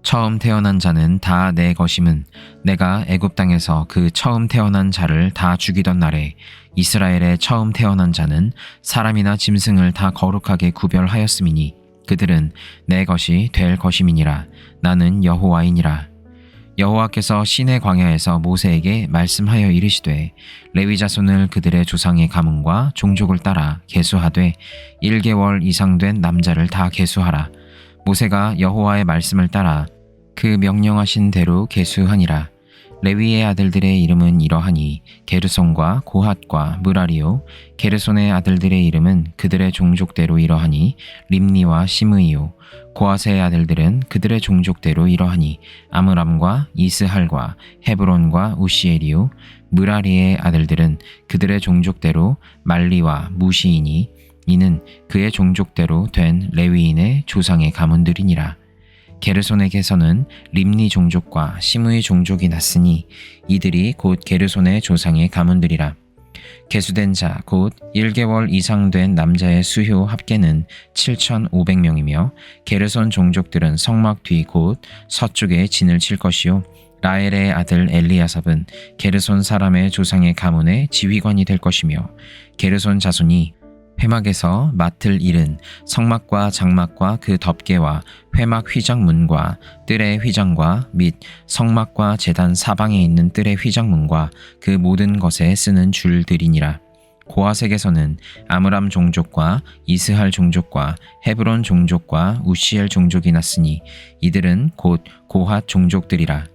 처음 태어난 자는 다 내 것임은 내가 애굽 땅에서 그 처음 태어난 자를 다 죽이던 날에 이스라엘의 처음 태어난 자는 사람이나 짐승을 다 거룩하게 구별하였음이니 그들은 내 것이 될 것임이니라. 나는 여호와이니라. 여호와께서 시내 광야에서 모세에게 말씀하여 이르시되 레위 자손을 그들의 조상의 가문과 종족을 따라 계수하되 1개월 이상 된 남자를 다 계수하라. 모세가 여호와의 말씀을 따라 그 명령하신 대로 계수하니라. 레위의 아들들의 이름은 이러하니 게르손과 고핫과 므라리요. 게르손의 아들들의 이름은 그들의 종족대로 이러하니 림니와 시므이요. 고핫의 아들들은 그들의 종족대로 이러하니 아므람과 이스할과 헤브론과 우시엘이요. 므라리의 아들들은 그들의 종족대로 말리와 무시이니 이는 그의 종족대로 된 레위인의 조상의 가문들이니라. 게르손에게서는 림니 종족과 시므이 종족이 났으니 이들이 곧 게르손의 조상의 가문들이라. 계수된 자 곧 1개월 이상 된 남자의 수효 합계는 7,500명이며 게르손 종족들은 성막 뒤 곧 서쪽에 진을 칠 것이요 라엘의 아들 엘리아삽은 게르손 사람의 조상의 가문의 지휘관이 될 것이며 게르손 자손이 회막에서 맡을 일은 성막과 장막과 그 덮개와 회막 휘장문과 뜰의 휘장과 및 성막과 제단 사방에 있는 뜰의 휘장문과 그 모든 것에 쓰는 줄들이니라. 고핫에게서는 아므람 종족과 이스할 종족과 헤브론 종족과 우시엘 종족이 났으니 이들은 곧 고핫 종족들이라.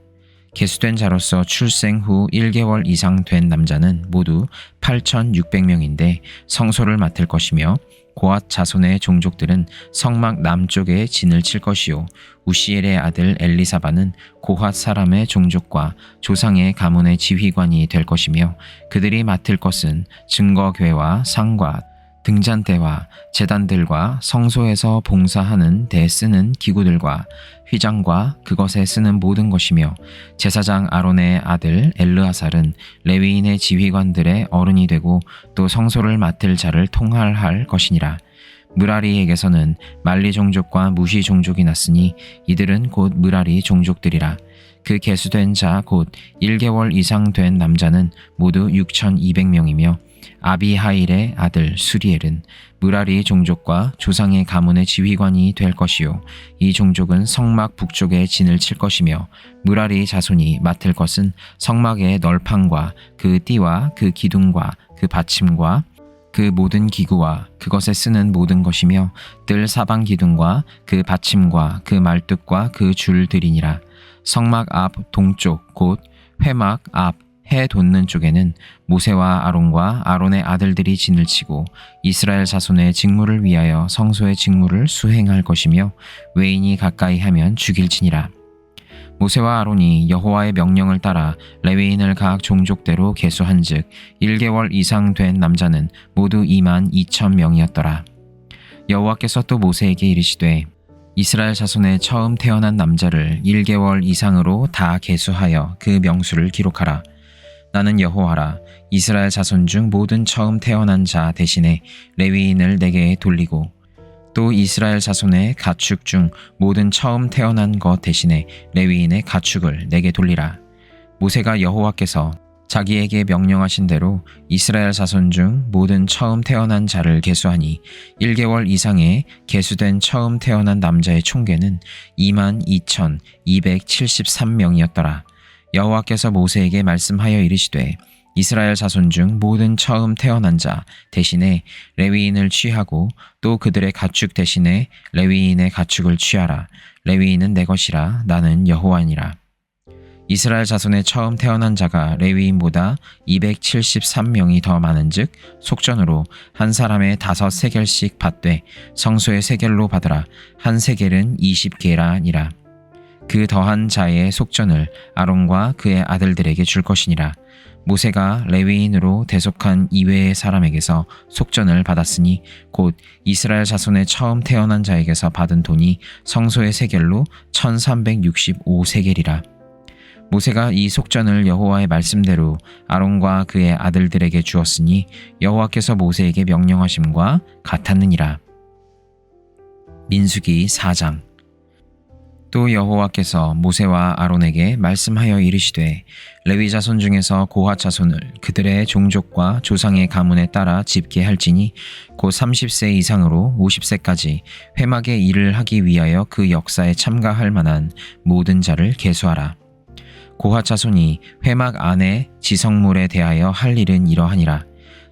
계수된 자로서 출생 후 1개월 이상 된 남자는 모두 8,600명인데 성소를 맡을 것이며 고핫 자손의 종족들은 성막 남쪽에 진을 칠 것이요 우시엘의 아들 엘리사바는 고핫 사람의 종족과 조상의 가문의 지휘관이 될 것이며 그들이 맡을 것은 증거궤와 상과 등잔대와 제단들과 성소에서 봉사하는 데 쓰는 기구들과 휘장과 그것에 쓰는 모든 것이며 제사장 아론의 아들 엘르아살은 레위인의 지휘관들의 어른이 되고 또 성소를 맡을 자를 통할할 것이니라. 므라리에게서는 말리 종족과 무시 종족이 났으니 이들은 곧 므라리 종족들이라. 그 계수된 자 곧 1개월 이상 된 남자는 모두 6,200명이며 아비하일의 아들 수리엘은 므라리 종족과 조상의 가문의 지휘관이 될 것이요 이 종족은 성막 북쪽에 진을 칠 것이며 므라리 자손이 맡을 것은 성막의 널판과 그 띠와 그 기둥과 그 받침과 그 모든 기구와 그것에 쓰는 모든 것이며 뜰 사방 기둥과 그 받침과 그 말뚝과 그 줄들이니라. 성막 앞 동쪽 곧 회막 앞 해 돋는 쪽에는 모세와 아론과 아론의 아들들이 진을 치고 이스라엘 자손의 직무를 위하여 성소의 직무를 수행할 것이며 외인이 가까이 하면 죽일지니라. 모세와 아론이 여호와의 명령을 따라 레위인을 각 종족대로 계수한즉 1개월 이상 된 남자는 모두 22,000명이었더라. 여호와께서 또 모세에게 이르시되 이스라엘 자손의 처음 태어난 남자를 1개월 이상으로 다 계수하여 그 명수를 기록하라. 나는 여호와라. 이스라엘 자손 중 모든 처음 태어난 자 대신에 레위인을 내게 돌리고 또 이스라엘 자손의 가축 중 모든 처음 태어난 것 대신에 레위인의 가축을 내게 돌리라. 모세가 여호와께서 자기에게 명령하신 대로 이스라엘 자손 중 모든 처음 태어난 자를 계수하니 1개월 이상의 계수된 처음 태어난 남자의 총계는 22,273명이었더라. 여호와께서 모세에게 말씀하여 이르시되 이스라엘 자손 중 모든 처음 태어난 자 대신에 레위인을 취하고 또 그들의 가축 대신에 레위인의 가축을 취하라. 레위인은 내 것이라. 나는 여호와니라. 이스라엘 자손의 처음 태어난 자가 레위인보다 273명이 더 많은즉 속전으로 한 사람의 5세겔씩 받되 성소의 세겔로 받으라. 한 세겔은 20게라니라. 그 더한 자의 속전을 아론과 그의 아들들에게 줄 것이니라. 모세가 레위인으로 대속한 이외의 사람에게서 속전을 받았으니 곧 이스라엘 자손의 처음 태어난 자에게서 받은 돈이 성소의 세겔로 1365세겔이라. 모세가 이 속전을 여호와의 말씀대로 아론과 그의 아들들에게 주었으니 여호와께서 모세에게 명령하심과 같았느니라. 민수기 4장. 또 여호와께서 모세와 아론에게 말씀하여 이르시되 레위 자손 중에서 고핫 자손을 그들의 종족과 조상의 가문에 따라 집게 할지니 곧 30세 이상으로 50세까지 회막의 일을 하기 위하여 그 역사에 참가할 만한 모든 자를 계수하라. 고핫 자손이 회막 안에 지성물에 대하여 할 일은 이러하니라.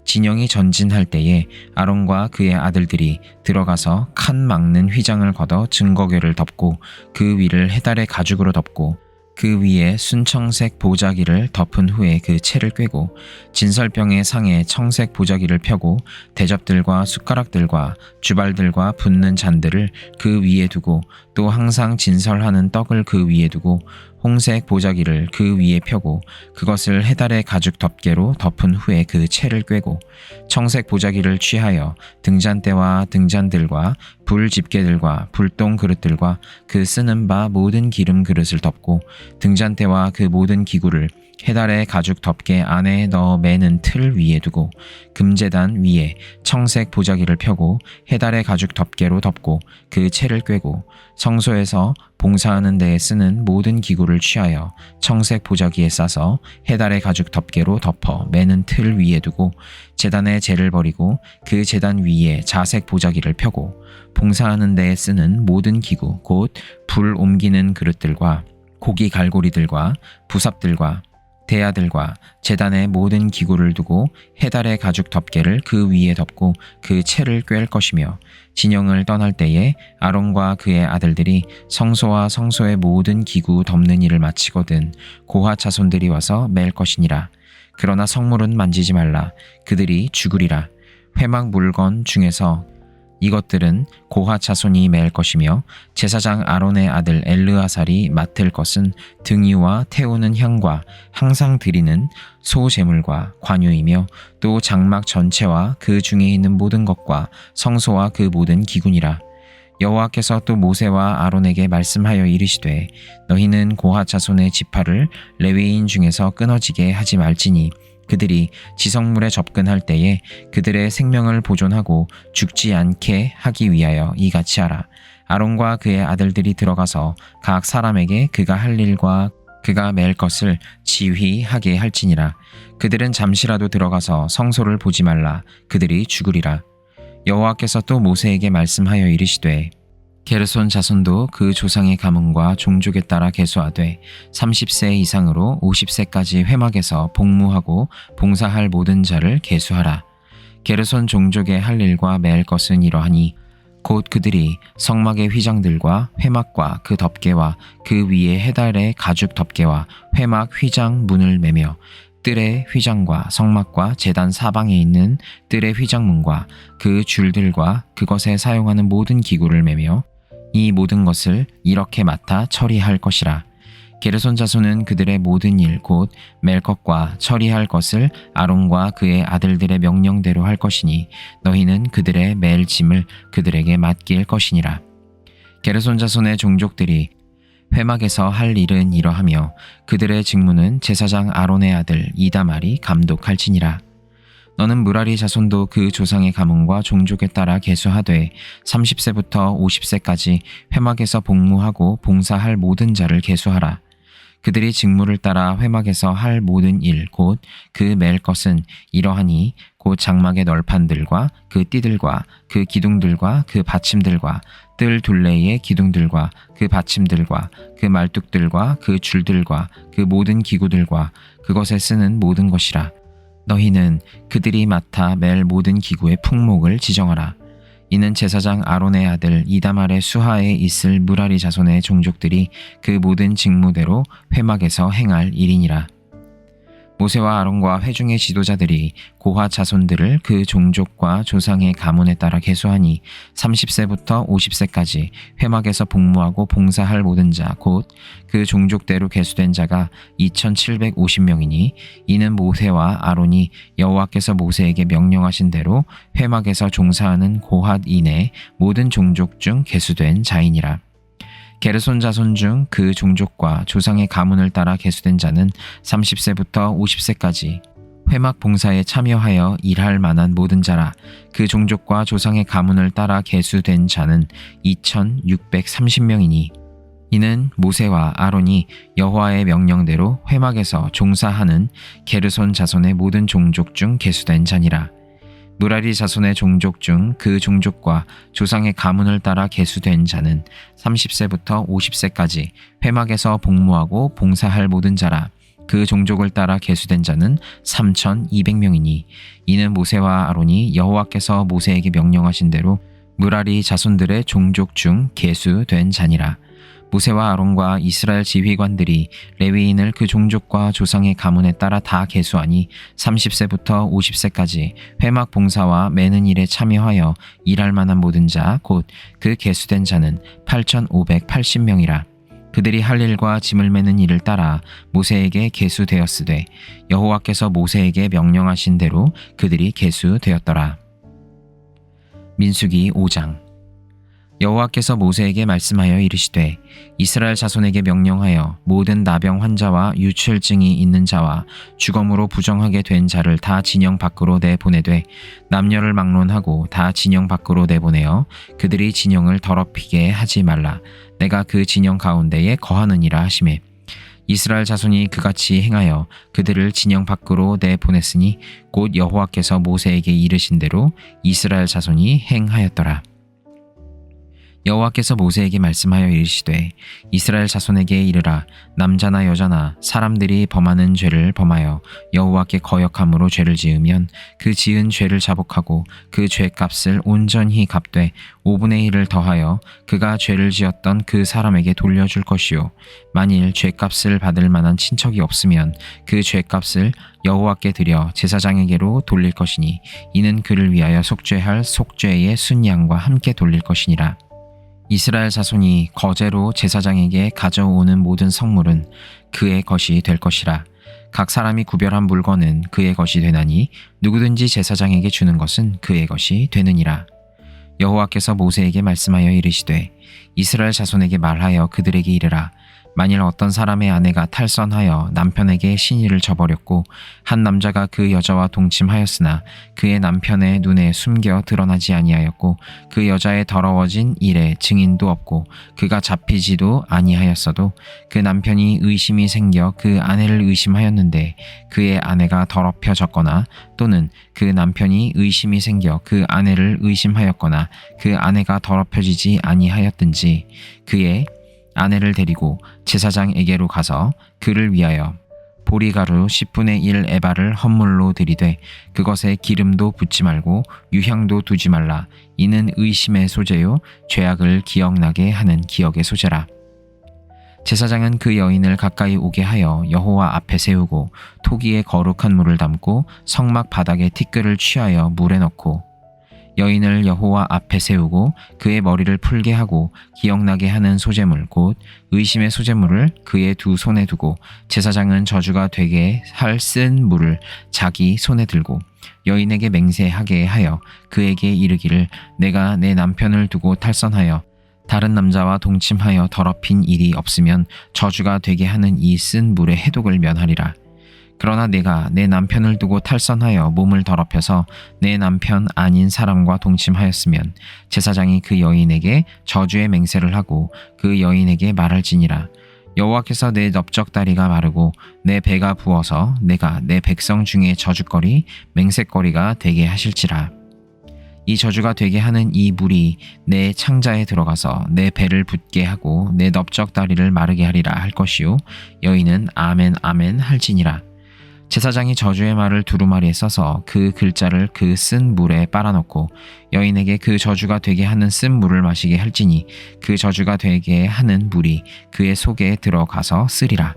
진영이 전진할 때에 아론과 그의 아들들이 들어가서 칸 막는 휘장을 걷어 증거궤를 덮고 그 위를 해달의 가죽으로 덮고 그 위에 순청색 보자기를 덮은 후에 그 채를 꿰고 진설병의 상에 청색 보자기를 펴고 대접들과 숟가락들과 주발들과 붓는 잔들을 그 위에 두고 또 항상 진설하는 떡을 그 위에 두고 홍색 보자기를 그 위에 펴고 그것을 해달의 가죽 덮개로 덮은 후에 그 채를 꿰고 청색 보자기를 취하여 등잔대와 등잔들과 불 집게들과 불똥 그릇들과 그 쓰는 바 모든 기름 그릇을 덮고 등잔대와 그 모든 기구를 해달의 가죽 덮개 안에 넣어 매는 틀 위에 두고 금제단 위에 청색 보자기를 펴고 해달의 가죽 덮개로 덮고 그 채를 꿰고 성소에서 봉사하는 데에 쓰는 모든 기구를 취하여 청색 보자기에 싸서 해달의 가죽 덮개로 덮어 매는 틀 위에 두고 제단에 재를 버리고 그 제단 위에 자색 보자기를 펴고 봉사하는 데에 쓰는 모든 기구 곧 불 옮기는 그릇들과 고기 갈고리들과 부삽들과 대야들과 제단의 모든 기구를 두고 해달의 가죽 덮개를 그 위에 덮고 그 채를 꿰을 것이며 진영을 떠날 때에 아론과 그의 아들들이 성소와 성소의 모든 기구 덮는 일을 마치거든 고핫 자손들이 와서 맬 것이니라. 그러나 성물은 만지지 말라. 그들이 죽으리라. 회막 물건 중에서 이것들은 고핫 자손이 맬 것이며 제사장 아론의 아들 엘르아살이 맡을 것은 등유와 태우는 향과 항상 드리는 소 제물과 관유이며 또 장막 전체와 그 중에 있는 모든 것과 성소와 그 모든 기구니라. 여호와께서 또 모세와 아론에게 말씀하여 이르시되 너희는 고핫 자손의 지파를 레위인 중에서 끊어지게 하지 말지니 그들이 지성물에 접근할 때에 그들의 생명을 보존하고 죽지 않게 하기 위하여 이같이 하라. 아론과 그의 아들들이 들어가서 각 사람에게 그가 할 일과 그가 맬 것을 지휘하게 할지니라. 그들은 잠시라도 들어가서 성소를 보지 말라. 그들이 죽으리라. 여호와께서 또 모세에게 말씀하여 이르시되 게르손 자손도 그 조상의 가문과 종족에 따라 계수하되 30세 이상으로 50세까지 회막에서 복무하고 봉사할 모든 자를 계수하라. 게르손 종족의 할 일과 맬 것은 이러하니 곧 그들이 성막의 휘장들과 회막과 그 덮개와 그 위에 해달의 가죽 덮개와 회막 휘장 문을 매며 뜰의 휘장과 성막과 제단 사방에 있는 뜰의 휘장문과 그 줄들과 그것에 사용하는 모든 기구를 매며 이 모든 것을 이렇게 맡아 처리할 것이라. 게르손 자손은 그들의 모든 일 곧 멜것과 처리할 것을 아론과 그의 아들들의 명령대로 할 것이니 너희는 그들의 맬 짐을 그들에게 맡길 것이니라. 게르손 자손의 종족들이 회막에서 할 일은 이러하며 그들의 직무는 제사장 아론의 아들 이다말이 감독할지니라. 너는 무라리 자손도 그 조상의 가문과 종족에 따라 계수하되 30세부터 50세까지 회막에서 복무하고 봉사할 모든 자를 계수하라. 그들이 직무를 따라 회막에서 할 모든 일 곧 그 맬 것은 이러하니 곧 장막의 널판들과 그 띠들과 그 기둥들과 그 받침들과 뜰 둘레의 기둥들과 그 받침들과 그 말뚝들과 그 줄들과 그 모든 기구들과 그것에 쓰는 모든 것이라. 너희는 그들이 맡아 맬 모든 기구의 품목을 지정하라. 이는 제사장 아론의 아들 이다말의 수하에 있을 무라리 자손의 종족들이 그 모든 직무대로 회막에서 행할 일이니라. 모세와 아론과 회중의 지도자들이 고핫 자손들을 그 종족과 조상의 가문에 따라 계수하니 30세부터 50세까지 회막에서 복무하고 봉사할 모든 자 곧 그 종족대로 계수된 자가 2750명이니 이는 모세와 아론이 여호와께서 모세에게 명령하신 대로 회막에서 종사하는 고핫 이내 모든 종족 중 계수된 자이니라. 게르손 자손 중 그 종족과 조상의 가문을 따라 계수된 자는 30세부터 50세까지 회막 봉사에 참여하여 일할 만한 모든 자라. 그 종족과 조상의 가문을 따라 계수된 자는 2630명이니 이는 모세와 아론이 여호와의 명령대로 회막에서 종사하는 게르손 자손의 모든 종족 중 계수된 자니라. 무라리 자손의 종족 중 그 종족과 조상의 가문을 따라 계수된 자는 30세부터 50세까지 회막에서 복무하고 봉사할 모든 자라. 그 종족을 따라 계수된 자는 3200명이니 이는 모세와 아론이 여호와께서 모세에게 명령하신 대로 무라리 자손들의 종족 중 계수된 자니라. 모세와 아론과 이스라엘 지휘관들이 레위인을 그 종족과 조상의 가문에 따라 다 계수하니 30세부터 50세까지 회막 봉사와 매는 일에 참여하여 일할 만한 모든 자 곧 그 계수된 자는 8580명이라. 그들이 할 일과 짐을 매는 일을 따라 모세에게 계수되었으되 여호와께서 모세에게 명령하신 대로 그들이 계수되었더라. 민수기 5장. 여호와께서 모세에게 말씀하여 이르시되 이스라엘 자손에게 명령하여 모든 나병 환자와 유출증이 있는 자와 주검으로 부정하게 된 자를 다 진영 밖으로 내보내되 남녀를 막론하고 다 진영 밖으로 내보내어 그들이 진영을 더럽히게 하지 말라. 내가 그 진영 가운데에 거하느니라 하시매 이스라엘 자손이 그같이 행하여 그들을 진영 밖으로 내보냈으니 곧 여호와께서 모세에게 이르신 대로 이스라엘 자손이 행하였더라. 여호와께서 모세에게 말씀하여 이르시되 이스라엘 자손에게 이르라. 남자나 여자나 사람들이 범하는 죄를 범하여 여호와께 거역함으로 죄를 지으면 그 지은 죄를 자복하고 그 죄값을 온전히 갚되 5분의 1을 더하여 그가 죄를 지었던 그 사람에게 돌려줄 것이요 만일 죄값을 받을 만한 친척이 없으면 그 죄값을 여호와께 드려 제사장에게로 돌릴 것이니 이는 그를 위하여 속죄할 속죄의 순양과 함께 돌릴 것이니라. 이스라엘 자손이 거제로 제사장에게 가져오는 모든 성물은 그의 것이 될 것이라. 각 사람이 구별한 물건은 그의 것이 되나니 누구든지 제사장에게 주는 것은 그의 것이 되느니라. 여호와께서 모세에게 말씀하여 이르시되 이스라엘 자손에게 말하여 그들에게 이르라. 만일 어떤 사람의 아내가 탈선하여 남편에게 시니를 저버렸고 한 남자가 그 여자와 동침하였으나 그의 남편의 눈에 숨겨 드러나지 아니하였고 그 여자의 더러워진 일에 증인도 없고 그가 잡히지도 아니하였어도 그 남편이 의심이 생겨 그 아내를 의심하였는데 그의 아내가 더럽혀졌거나 또는 그 남편이 의심이 생겨 그 아내를 의심하였거나 그 아내가 더럽혀지지 아니하였든지 그의 아내를 데리고 제사장에게로 가서 그를 위하여 보리가루 10분의 1 에바를 헌물로 드리되 그것에 기름도 붓지 말고 유향도 두지 말라. 이는 의심의 소재요 죄악을 기억나게 하는 기억의 소재라. 제사장은 그 여인을 가까이 오게 하여 여호와 앞에 세우고 토기에 거룩한 물을 담고 성막 바닥에 티끌을 취하여 물에 넣고 여인을 여호와 앞에 세우고 그의 머리를 풀게 하고 기억나게 하는 소제물 곧 의심의 소제물을 그의 두 손에 두고 제사장은 저주가 되게 할 쓴 물을 자기 손에 들고 여인에게 맹세하게 하여 그에게 이르기를 내가 내 남편을 두고 탈선하여 다른 남자와 동침하여 더럽힌 일이 없으면 저주가 되게 하는 이 쓴 물의 해독을 면하리라. 그러나 내가 내 남편을 두고 탈선하여 몸을 더럽혀서 내 남편 아닌 사람과 동침하였으면 제사장이 그 여인에게 저주의 맹세를 하고 그 여인에게 말할지니라. 여호와께서 내 넓적다리가 마르고 내 배가 부어서 내가 내 백성 중에 저주거리 맹세거리가 되게 하실지라. 이 저주가 되게 하는 이 물이 내 창자에 들어가서 내 배를 붓게 하고 내 넓적다리를 마르게 하리라 할 것이요 여인은 아멘 아멘 할지니라. 제사장이 저주의 말을 두루마리에 써서 그 글자를 그 쓴 물에 빨아넣고 여인에게 그 저주가 되게 하는 쓴 물을 마시게 할지니 그 저주가 되게 하는 물이 그의 속에 들어가서 쓰리라.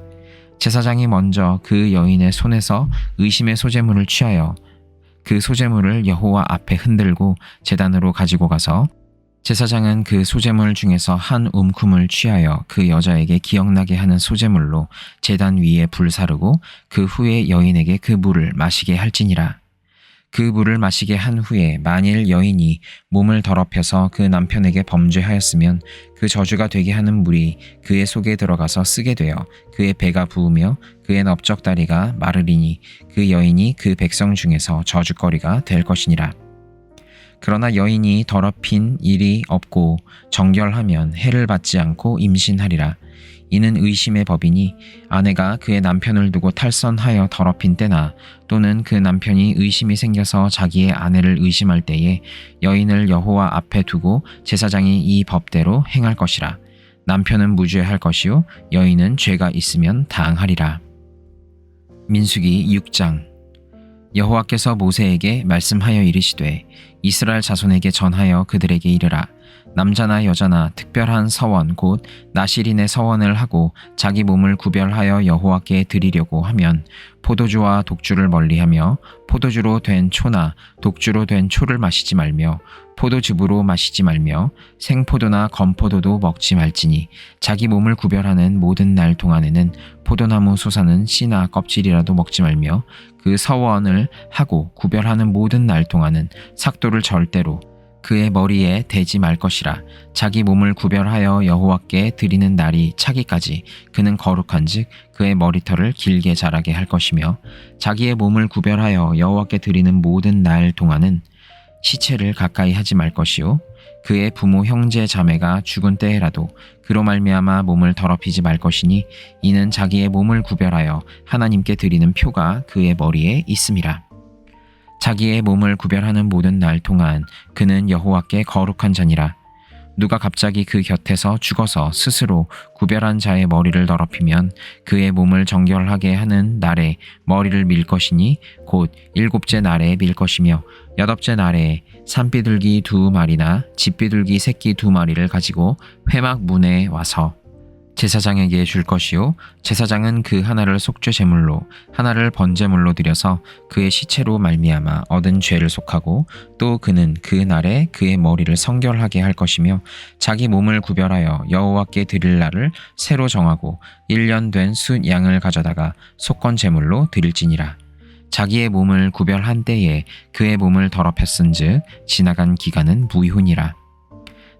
제사장이 먼저 그 여인의 손에서 의심의 소제물을 취하여 그 소제물을 여호와 앞에 흔들고 제단으로 가지고 가서 제사장은 그 소제물 중에서 한 움큼을 취하여 그 여자에게 기억나게 하는 소제물로 제단 위에 불사르고 그 후에 여인에게 그 물을 마시게 할지니라. 그 물을 마시게 한 후에 만일 여인이 몸을 더럽혀서 그 남편에게 범죄하였으면 그 저주가 되게 하는 물이 그의 속에 들어가서 쓰게 되어 그의 배가 부으며 그의 넓적다리가 마르리니 그 여인이 그 백성 중에서 저주거리가 될 것이니라. 그러나 여인이 더럽힌 일이 없고 정결하면 해를 받지 않고 임신하리라. 이는 의심의 법이니 아내가 그의 남편을 두고 탈선하여 더럽힌 때나 또는 그 남편이 의심이 생겨서 자기의 아내를 의심할 때에 여인을 여호와 앞에 두고 제사장이 이 법대로 행할 것이라. 남편은 무죄할 것이요 여인은 죄가 있으면 당하리라. 민수기 6장. 여호와께서 모세에게 말씀하여 이르시되 이스라엘 자손에게 전하여 그들에게 이르라. 남자나 여자나 특별한 서원 곧 나실인의 서원을 하고 자기 몸을 구별하여 여호와께 드리려고 하면 포도주와 독주를 멀리하며 포도주로 된 초나 독주로 된 초를 마시지 말며 포도즙으로 마시지 말며 생포도나 건포도도 먹지 말지니 자기 몸을 구별하는 모든 날 동안에는 포도나무 솟아는 씨나 껍질이라도 먹지 말며 그 서원을 하고 구별하는 모든 날 동안은 삭도를 절대로 그의 머리에 대지 말 것이라. 자기 몸을 구별하여 여호와께 드리는 날이 차기까지 그는 거룩한즉 그의 머리털을 길게 자라게 할 것이며 자기의 몸을 구별하여 여호와께 드리는 모든 날 동안은 시체를 가까이 하지 말 것이요 그의 부모 형제 자매가 죽은 때에라도 그로 말미암아 몸을 더럽히지 말 것이니 이는 자기의 몸을 구별하여 하나님께 드리는 표가 그의 머리에 있음이라. 자기의 몸을 구별하는 모든 날 동안 그는 여호와께 거룩한 자니라. 누가 갑자기 그 곁에서 죽어서 스스로 구별한 자의 머리를 더럽히면 그의 몸을 정결하게 하는 날에 머리를 밀 것이니 곧 7째 날에 밀 것이며 8째 날에 산비둘기 2마리나 집비둘기 새끼 2마리를 가지고 회막 문에 와서 제사장에게 줄 것이요 제사장은 그 하나를 속죄 제물로 하나를 번제물로 드려서 그의 시체로 말미암아 얻은 죄를 속하고 또 그는 그 날에 그의 머리를 성결하게 할 것이며 자기 몸을 구별하여 여호와께 드릴 날을 새로 정하고 1년 된 숫 양을 가져다가 속건 제물로 드릴지니라. 자기의 몸을 구별한 때에 그의 몸을 더럽혔은즉 지나간 기간은 무효니라.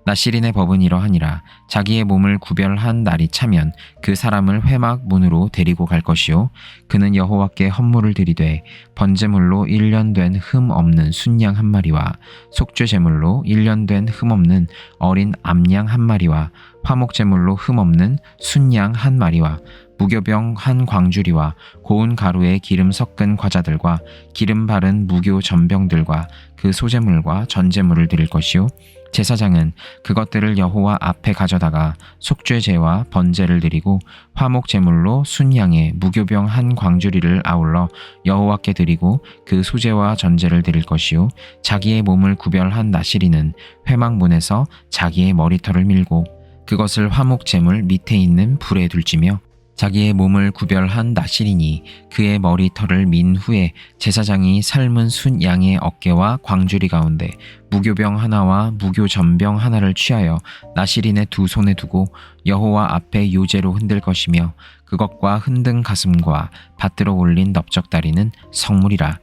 나실인의 법은 이러하니라. 자기의 몸을 구별한 날이 차면 그 사람을 회막 문으로 데리고 갈 것이요 그는 여호와께 헌물을 드리되 번제물로 1년 된 흠 없는 순양 1마리와 속죄 제물로 1년 된 흠 없는 어린 암양 1마리와 화목제물로 흠 없는 순양 1마리와 무교병 1광주리와 고운 가루에 기름 섞은 과자들과 기름 바른 무교 전병들과 그 소제물과 전제물을 드릴 것이요 제사장은 그것들을 여호와 앞에 가져다가 속죄제와 번제를 드리고 화목제물로 순양의 무교병 1광주리를 아울러 여호와께 드리고 그 수제와 전제를 드릴 것이요 자기의 몸을 구별한 나실인은 회막문에서 자기의 머리털을 밀고 그것을 화목제물 밑에 있는 불에 둘지며 자기의 몸을 구별한 나실이니 그의 머리털을 민 후에 제사장이 삶은 순 양의 어깨와 광주리 가운데 무교병 하나와 무교전병 하나를 취하여 나실인의 두 손에 두고 여호와 앞에 요제로 흔들 것이며 그것과 흔든 가슴과 밭들어 올린 넓적다리는 성물이라.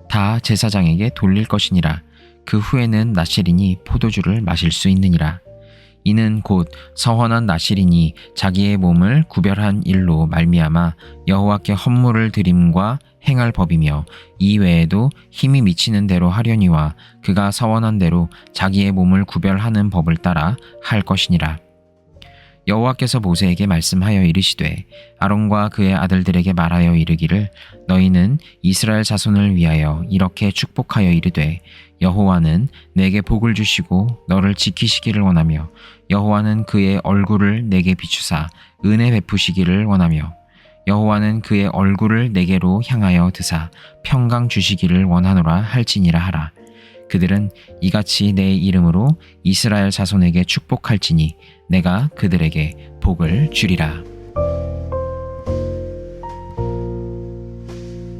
다 제사장에게 돌릴 것이니라. 그 후에는 나실인이 포도주를 마실 수 있느니라. 이는 곧 서헌한 나실인이 자기의 몸을 구별한 일로 말미암아 여호와께 헌물을 드림과 행할 법이며 이 외에도 힘이 미치는 대로 하려니와 그가 서원한 대로 자기의 몸을 구별하는 법을 따라 할 것이니라. 여호와께서 모세에게 말씀하여 이르시되 아론과 그의 아들들에게 말하여 이르기를 너희는 이스라엘 자손을 위하여 이렇게 축복하여 이르되 여호와는 내게 복을 주시고 너를 지키시기를 원하며 여호와는 그의 얼굴을 내게 비추사 은혜 베푸시기를 원하며 여호와는 그의 얼굴을 내게로 향하여 드사 평강 주시기를 원하노라 할지니라 하라. 그들은 이같이 내 이름으로 이스라엘 자손에게 축복할지니 내가 그들에게 복을 주리라.